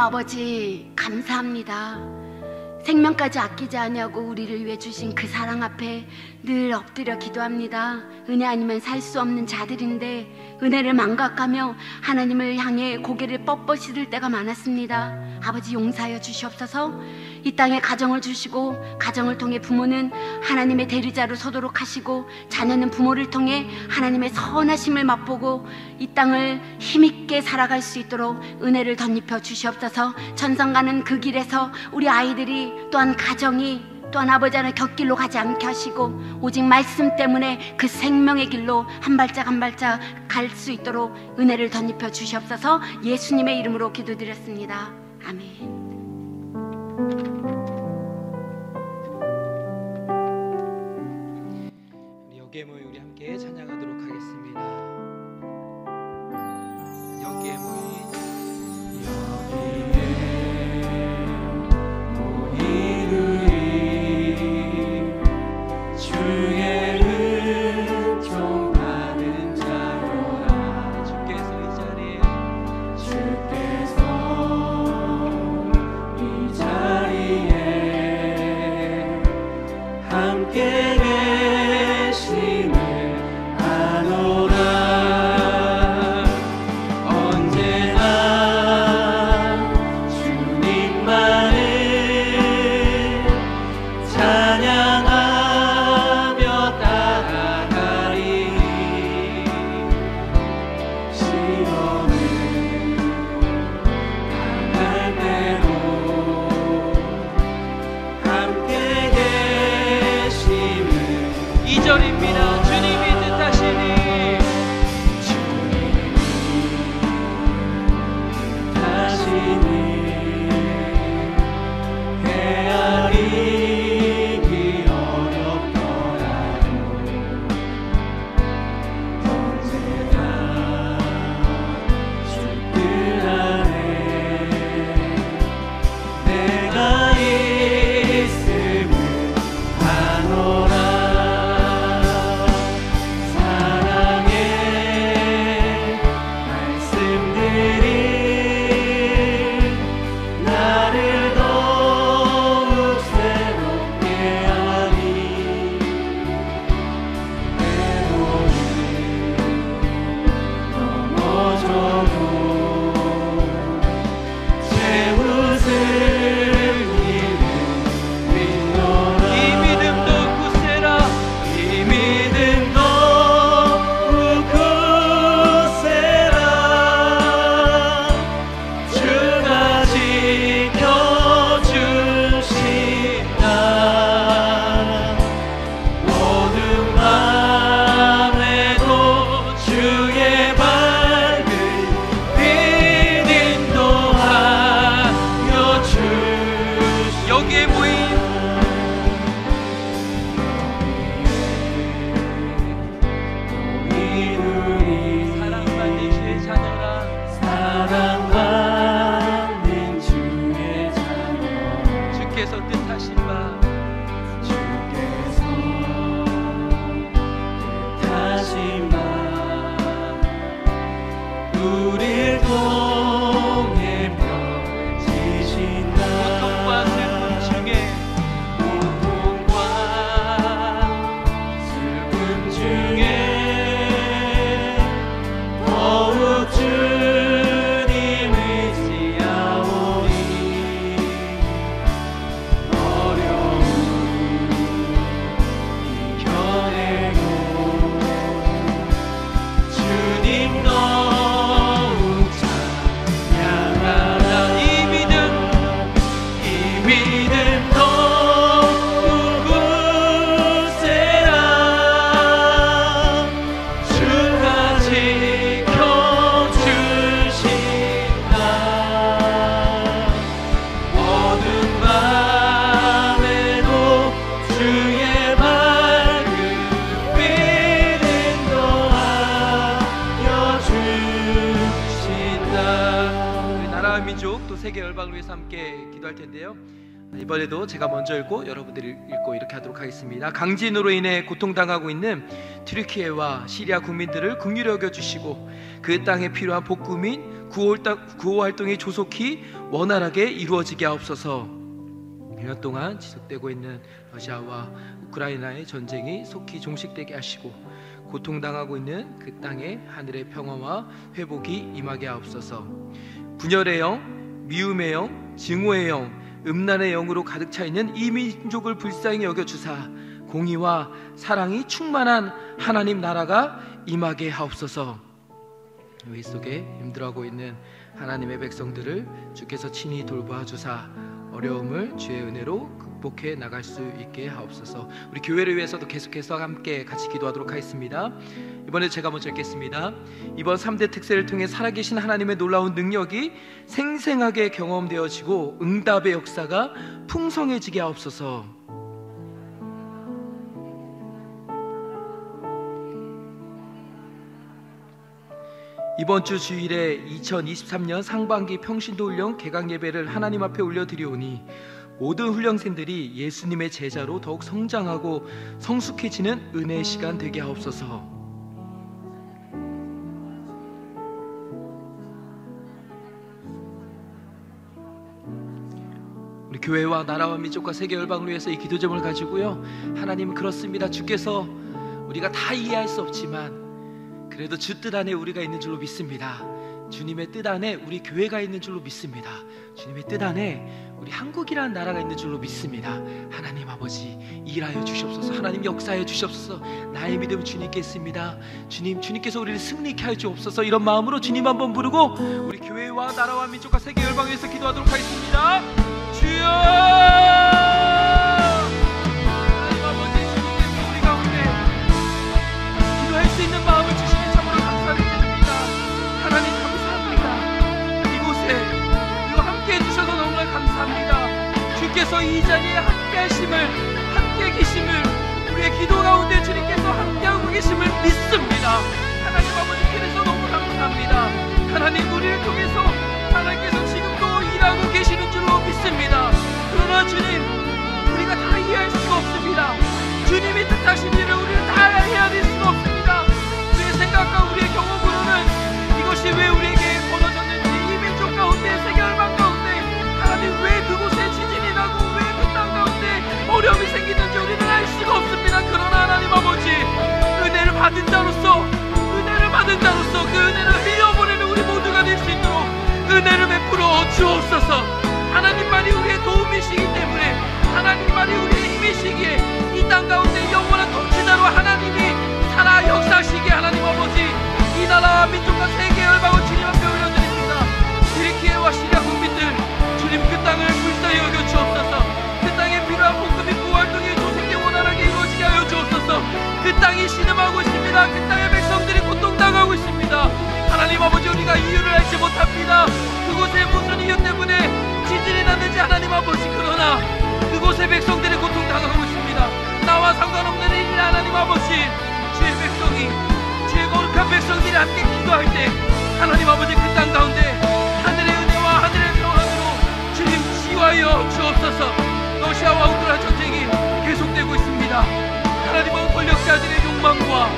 아버지 감사합니다. 생명까지 아끼지 아니하고 우리를 위해 주신 그 사랑 앞에 늘 엎드려 기도합니다. 은혜 아니면 살 수 없는 자들인데 은혜를 망각하며 하나님을 향해 고개를 뻣뻣이 들 때가 많았습니다. 아버지 용서하여 주시옵소서. 이 땅에 가정을 주시고 가정을 통해 부모는 하나님의 대리자로 서도록 하시고 자녀는 부모를 통해 하나님의 선하심을 맛보고 이 땅을 힘있게 살아갈 수 있도록 은혜를 덧입혀 주시옵소서. 천성 가는 그 길에서 우리 아이들이 또한 가정이 또한 아버지 하나 곁길로 가지 않게 하시고 오직 말씀 때문에 그 생명의 길로 한 발짝 한 발짝 갈 수 있도록 은혜를 덧입혀 주시옵소서. 예수님의 이름으로 기도드렸습니다. 아멘. 여기에 모여 우리 함께 찬양하도록 하겠습니다. 여기에 모인 세계 열방을 위해서 함께 기도할 텐데요. 이번에도 제가 먼저 읽고 여러분들이 읽고 이렇게 하도록 하겠습니다. 강진으로 인해 고통당하고 있는 튀르키예와 시리아 국민들을 긍휼히 여겨주시고 그 땅에 필요한 복구 및 구호 활동이 조속히 원활하게 이루어지게 하옵소서. 1년 동안 지속되고 있는 러시아와 우크라이나의 전쟁이 속히 종식되게 하시고 고통당하고 있는 그 땅에 하늘의 평화와 회복이 임하게 하옵소서. 분열의 영, 미움의 영, 증오의 영, 음란의 영으로 가득 차 있는 이 민족을 불쌍히 여겨주사 공의와 사랑이 충만한 하나님 나라가 임하게 하옵소서. 위 속에 힘들어하고 있는 하나님의 백성들을 주께서 친히 돌봐주사 어려움을 주의 은혜로 극복해 나갈 수 있게 하옵소서. 우리 교회를 위해서도 계속해서 함께 같이 기도하도록 하겠습니다. 이번에 제가 먼저 읽겠습니다. 이번 3대 특세를 통해 살아계신 하나님의 놀라운 능력이 생생하게 경험되어지고 응답의 역사가 풍성해지게 하옵소서. 이번 주 주일에 2023년 상반기 평신도 훈련 개강 예배를 하나님 앞에 올려드리오니 모든 훈련생들이 예수님의 제자로 더욱 성장하고 성숙해지는 은혜의 시간 되게 하옵소서. 우리 교회와 나라와 민족과 세계 열방을 위해서 이 기도 제목을 가지고요, 하나님 그렇습니다. 주께서 우리가 다 이해할 수 없지만 그래도 주 뜻 안에 우리가 있는 줄로 믿습니다. 주님의 뜻 안에 우리 교회가 있는 줄로 믿습니다. 주님의 뜻 안에 우리 한국이라는 나라가 있는 줄로 믿습니다. 하나님 아버지 일하여 주시옵소서. 하나님 역사해 주시옵소서. 나의 믿음 주님께 있습니다. 주님께서 우리를 승리케 하여 주옵소서. 이런 마음으로 주님 한번 부르고 우리 교회와 나라와 민족과 세계 열방에서 기도하도록 하겠습니다. 주여! 주께서 이 자리에 함께 하심을, 함께 계심을, 우리의 기도 가운데 주님께서 함께하고 계심을 믿습니다. 하나님 아버지, 그래서 너무 감사합니다. 하나님 우리를 통해서 하나님께서 지금도 일하고 계시는 줄로 믿습니다. 그러나 주님, 우리가 다 이해할 수가 없습니다. 주님이 뜻하신 일을 우리는 다 헤아릴 수가 없습니다. 우리의 생각과 우리의 경험으로는 이것이 왜 우리에게 벌어졌는지, 이 민족 가운데, 세계 열방 가운데 하나님 왜 그곳에 지진이 나고 왜 그 땅 가운데 어려움이 생기는지 우리는 알 수가 없습니다. 그러나 하나님 아버지, 은혜를 받은 자로서 그 은혜를 흘려보내는 우리 모두가 될 수 있도록 은혜를 베풀어 주옵소서. 하나님만이 우리의 도움이시기 때문에, 하나님만이 우리의 힘이시기에 이 땅 가운데 영원한 통치자로 하나님이 살아 역사하시기에 하나님 아버지, 이 나라와 민족과 세계 열방을 주님 앞에 올려드립니다. 튀르키예와 시리아 국민들, 주님 그 땅을 불쌍히 여겨 주옵소서. 그 땅에 필요한 복음이 구활동이 조직이 원활하게 이루어지게 하여 주옵소서. 그 땅이 신음하고 있습니다. 그 땅의 백성들이 고통당하고 있습니다. 하나님 아버지, 우리가 이유를 알지 못합니다. 그곳에 무슨 이유 때문에 지진이 났는지 하나님 아버지, 그러나 그곳의 백성들이 고통당하고 있습니다. 나와 상관없는 일이 하나님 아버지, 주의 백성이, 주의 거룩한 백성들이 함께 기도할 때 하나님 아버지, 그 땅 가운데 하늘의 은혜와 하늘의 평안으로 주님 지휘하여 주옵소서. 러시아와 우크라이나 전쟁이 계속되고 있습니다. 하나님 아버지, 권력자들의 욕망과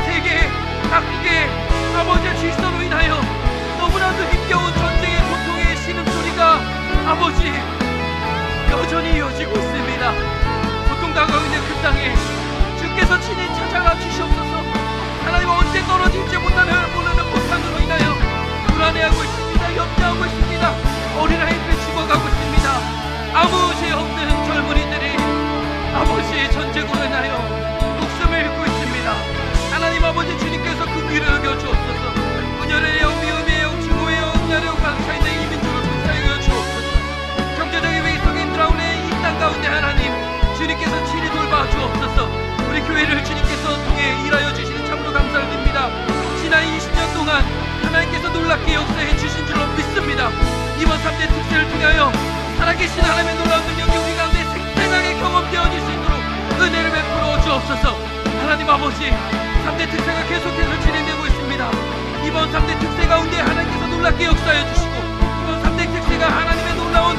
세계 각국의 아버지의 질서로 인하여 너무나도 힘겨운 전쟁의 고통의 신음소리가 아버지 여전히 이어지고 있습니다. 고통당하고 있는 그 땅에 주께서 친히 찾아가 주시옵소서. 하나님 언제 떨어질지 모르는 고통으로 인하여 불안해하고 있습니다. 염려하고 있습니다. 어린아이들이 죽어가고 있습니다. 아무 죄 없는 젊은이들이 아버지의 전쟁으로 인하여 목숨을 잃고 있습니다. 하나님 아버지, 주님께서 그 귀를 여겨 주옵소서. 분열의 영, 미움의 영, 증오의 영, 음란의 영 가득 차 있는 이 민족을 불쌍히 여겨 주옵소서. 경제적인 위기성에 힘들어오는 이 땅 가운데 하나님 주님께서 친히 돌봐 주옵소서. 우리 교회를 주님께서 통해 일하여 주시는 참으로 감사를 드립니다. 지난 20년 동안 하나님께서 놀랍게 역사해 주신 줄로 믿습니다. 이번 3대 특세를 통하여 살아계신 하나님의 놀라운 능력이 우리 가운데 생생하게 경험되어질 수 있도록 은혜를 베풀어 주옵소서. 하나님 아버지, 3대 특세가 계속해서 진행되고 있습니다. 이번 3대 특세 가운데 하나님께서 놀랍게 역사해 주시고, 이번 3대 특세가 하나님의 놀라운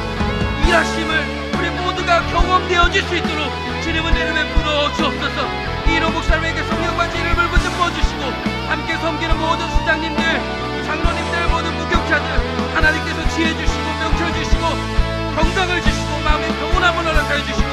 일하심을 우리 만질 수 있도록 주님은 내 이름에 불어주옵소서. 이로 목사님에게 성령과 지혜를 불붙여 부어주시고 함께 섬기는 모든 수장님들, 장로님들, 모든 무교차들 하나님께서 지혜 주시고 명철 주시고 건강을 주시고 마음의 평온함을 허락하여 주시고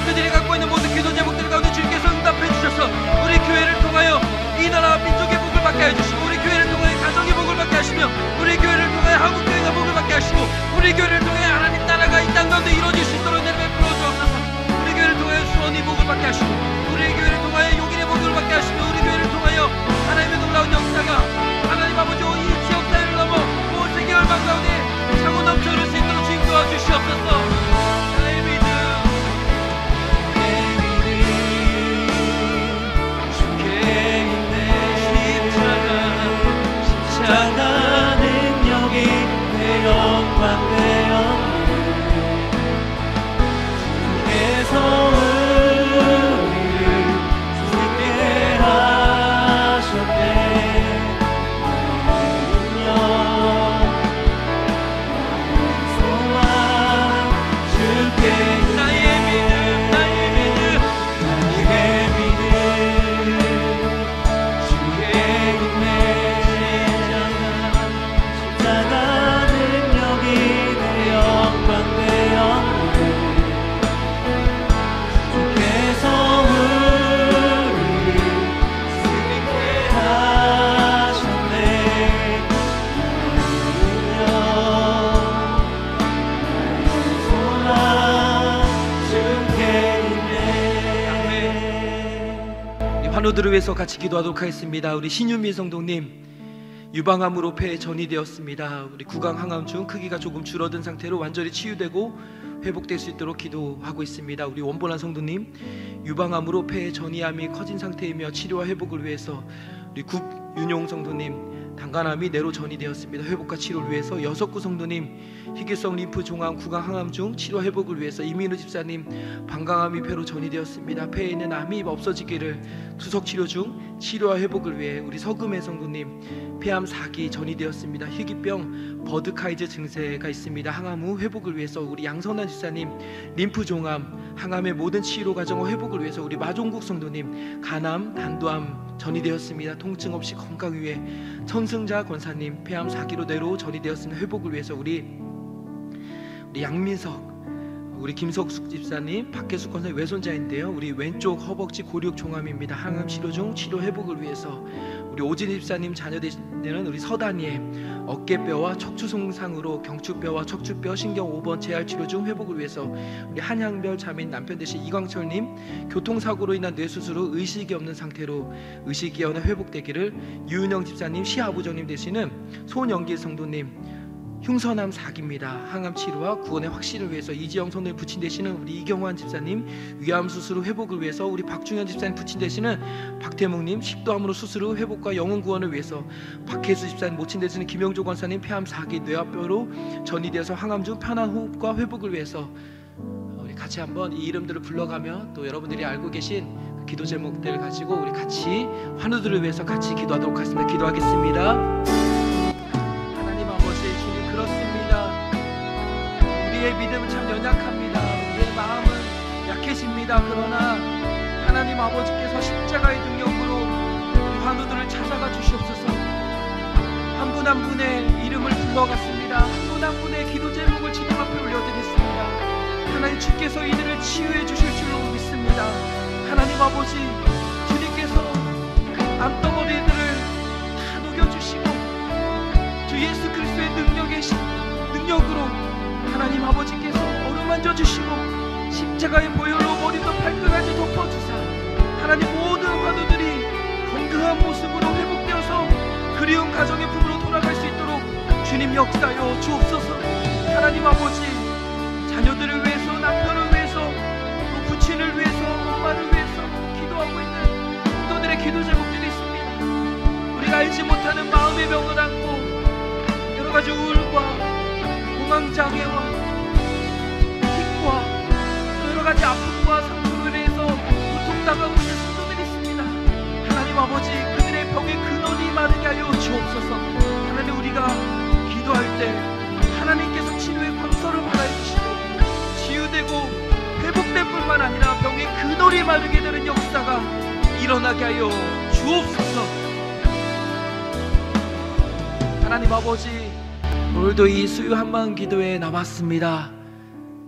그들이 갖고 있는 모든 기도 제목들 가운데 주님께서 응답해 주셔서 우리 교회를 통하여 이 나라와 민족의 복을 받게 해주시고 우리 교회를 통하여 가정의 복을 받게 하시며 우리 교회를 통하여 한국교회가 복을 받게 하시고 우리 교회를 통하여 하나님 나라가 이 땅 가운데 이루어질 수 있도록 내 이름에 불어주옵소서. 우리 교회를 통하여 수원이 복을 받게 하시고 우리 교회를 통하여 용인의 복을 받게 하시며 우리 교회를 통하여 하나님의 놀라운 역사가 하나님 아버지 이 지역 사회를 넘어 온 세계 열방 가운데 차고 넘쳐 흐를 수 있도록 주님 도와주시옵소서. 나의 믿음 주께 있네. 십자가 능력이 내 영광 되어 주께서 우리를 죽게 하셨네. 소망 주께 나의 믿음 나의 믿음 나의 믿음 주께 있네. 십자가 능력이 내 영광 되어 주께서 우리를 죽게 하셨네. 소망 주께 있네. 이 환우들을 위해서 같이 기도하도록 하겠습니다. 우리 신윤미 성도님 유방암으로 폐에 전이 되었습니다. 우리 구강 항암중 크기가 조금 줄어든 상태로 완전히 치유되고 회복될 수 있도록 기도하고 있습니다. 우리 원본한 성도님 유방암으로 폐에 전이암이 커진 상태이며 치료와 회복을 위해서 우리 국윤용 성도님 단간암이 뇌로 전이 되었습니다. 회복과 치료를 위해서 여석구 성도님 희귀성 림프 종암 구강 항암 중 치료 회복을 위해서 이민우 집사님 방광암이 폐로 전이 되었습니다. 폐에 있는 암이 없어지기를 투석 치료 중 치료와 회복을 위해 우리 서금혜 성도님 폐암 4기 전이 되었습니다. 희귀병 버드카이즈 증세가 있습니다. 항암 후 회복을 위해서 우리 양선한 집사님 림프 종암 항암의 모든 치료 과정과 회복을 위해서 우리 마종국 성도님 간암 단도암 전이 되었습니다. 통증 없이 건강 위해 천승자 권사님 폐암 4기로 뇌로 전이 되었습니다. 회복을 위해서 우리 양민석 우리 김석숙 집사님 박혜숙 권사님 외손자인데요. 우리 왼쪽 허벅지 고리육 종암입니다. 항암 치료 중 치료 회복을 위해서 우리 오진희 집사님 자녀 되시는 우리 서다니엘 어깨뼈와 척추 손상으로 경추뼈와 척추뼈 신경 5번 재활 치료 중 회복을 위해서 우리 한양별 자매인 남편 되신 이광철님 교통사고로 인한 뇌수술 후 의식이 없는 상태로 의식이 원해 회복되기를 유은영 집사님 시아부정님 되시는 손영길 성도님 흉선암 4기입니다. 항암 치료와 구원의 확신을 위해서 이지영 성도님 부친 되시는 우리 이경환 집사님 위암 수술 후 회복을 위해서 우리 박중현 집사님 부친 되시는 박태묵님 식도암으로 수술 후 회복과 영혼 구원을 위해서 박혜수 집사님 모친 되시는 김영조 권사님 폐암 4기 뇌화뼈로 전이되어서 항암 중 편한 호흡과 회복을 위해서 우리 같이 한번 이 이름들을 불러가며 또 여러분들이 알고 계신 그 기도 제목들을 가지고 우리 같이 환우들을 위해서 같이 기도하도록 하겠습니다. 기도하겠습니다. 우리의 믿음은 참 연약합니다. 우리의 마음은 약해집니다. 그러나 하나님 아버지께서 십자가의 능력으로 우리 환우들을 찾아가 주시옵소서. 한 분 한 분의 이름을 불러갔습니다. 한 분 한 분의 기도 제목을 주님 앞에 올려드렸습니다. 하나님 주께서 이들을 치유해 주실 줄로 믿습니다. 하나님 아버지 주님께서 암덩어리들을 다 녹여주시고 주 예수 그리스도의 능력으로 하나님 아버지께서 어루만져 주시고 십자가의 보혈로 머리부터 발끝까지 덮어주사 하나님 모든 환우들이 건강한 모습으로 회복되어서 그리운 가정의 품으로 돌아갈 수 있도록 주님 역사여 주옵소서. 하나님 아버지 자녀들을 위해서 남편을 위해서 또 부친을 위해서 엄마를 위해서 기도하고 있는 성도들의 기도 제목들이 있습니다. 우리가 알지 못하는 마음의 병을 안고 여러 가지 우울과 공황장애와 힘과 여러 가지 아픔과 상처로 인해서 고통당하고 있는 성도들이 있습니다. 하나님 아버지 그들의 병의 근원이 마르게 하여 주옵소서. 하나님 우리가 기도할 때 하나님께서 치료의 광서를 받아 주시고 치유되고 회복될 뿐만 아니라 일어나게 하여 주옵소서. 하나님 아버지, 오늘도 이 수요 한마음 기도에 남았습니다.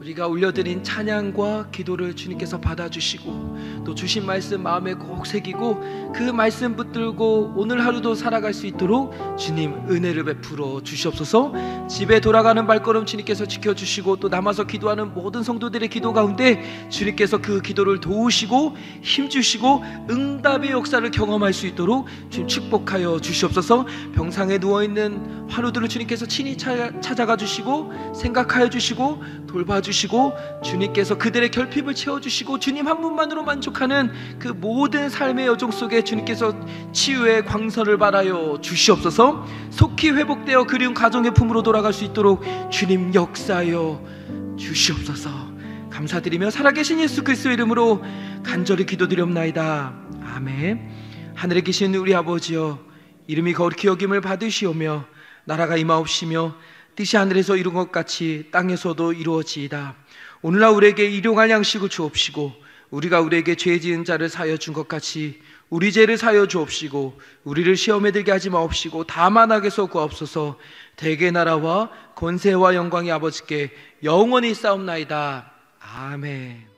우리가 올려드린 찬양과 기도를 주님께서 받아주시고 또 주신 말씀 마음에 꼭 새기고 그 말씀 붙들고 오늘 하루도 살아갈 수 있도록 주님 은혜를 베풀어 주시옵소서. 집에 돌아가는 발걸음 주님께서 지켜주시고 또 남아서 기도하는 모든 성도들의 기도 가운데 주님께서 그 기도를 도우시고 힘주시고 응답의 역사를 경험할 수 있도록 주님 축복하여 주시옵소서. 병상에 누워있는 환우들을 주님께서 친히 찾아가 주시고 생각하여 주시고 돌봐주시고 주님께서 그들의 결핍을 채워주시고 주님 한 분만으로 만족하는 그 모든 삶의 여정 속에 주님께서 치유의 광선을 발하여 주시옵소서. 속히 회복되어 그리운 가정의 품으로 돌아갈 수 있도록 주님 역사하여 주시옵소서. 감사드리며 살아계신 예수 그리스도의 이름으로 간절히 기도드리옵나이다. 아멘. 하늘에 계신 우리 아버지여, 이름이 거룩히 여김을 받으시오며 나라가 임하옵시며 뜻이 하늘에서 이룬 것 같이 땅에서도 이루어지이다. 오늘날 우리에게 일용할 양식을 주옵시고 우리가 우리에게 죄 지은 자를 사하여 준 것 같이 우리 죄를 사하여 주옵시고 우리를 시험에 들게 하지 마옵시고 다만 악에서 구하옵소서. 대개 나라와 권세와 영광이 아버지께 영원히 싸움나이다. 아멘.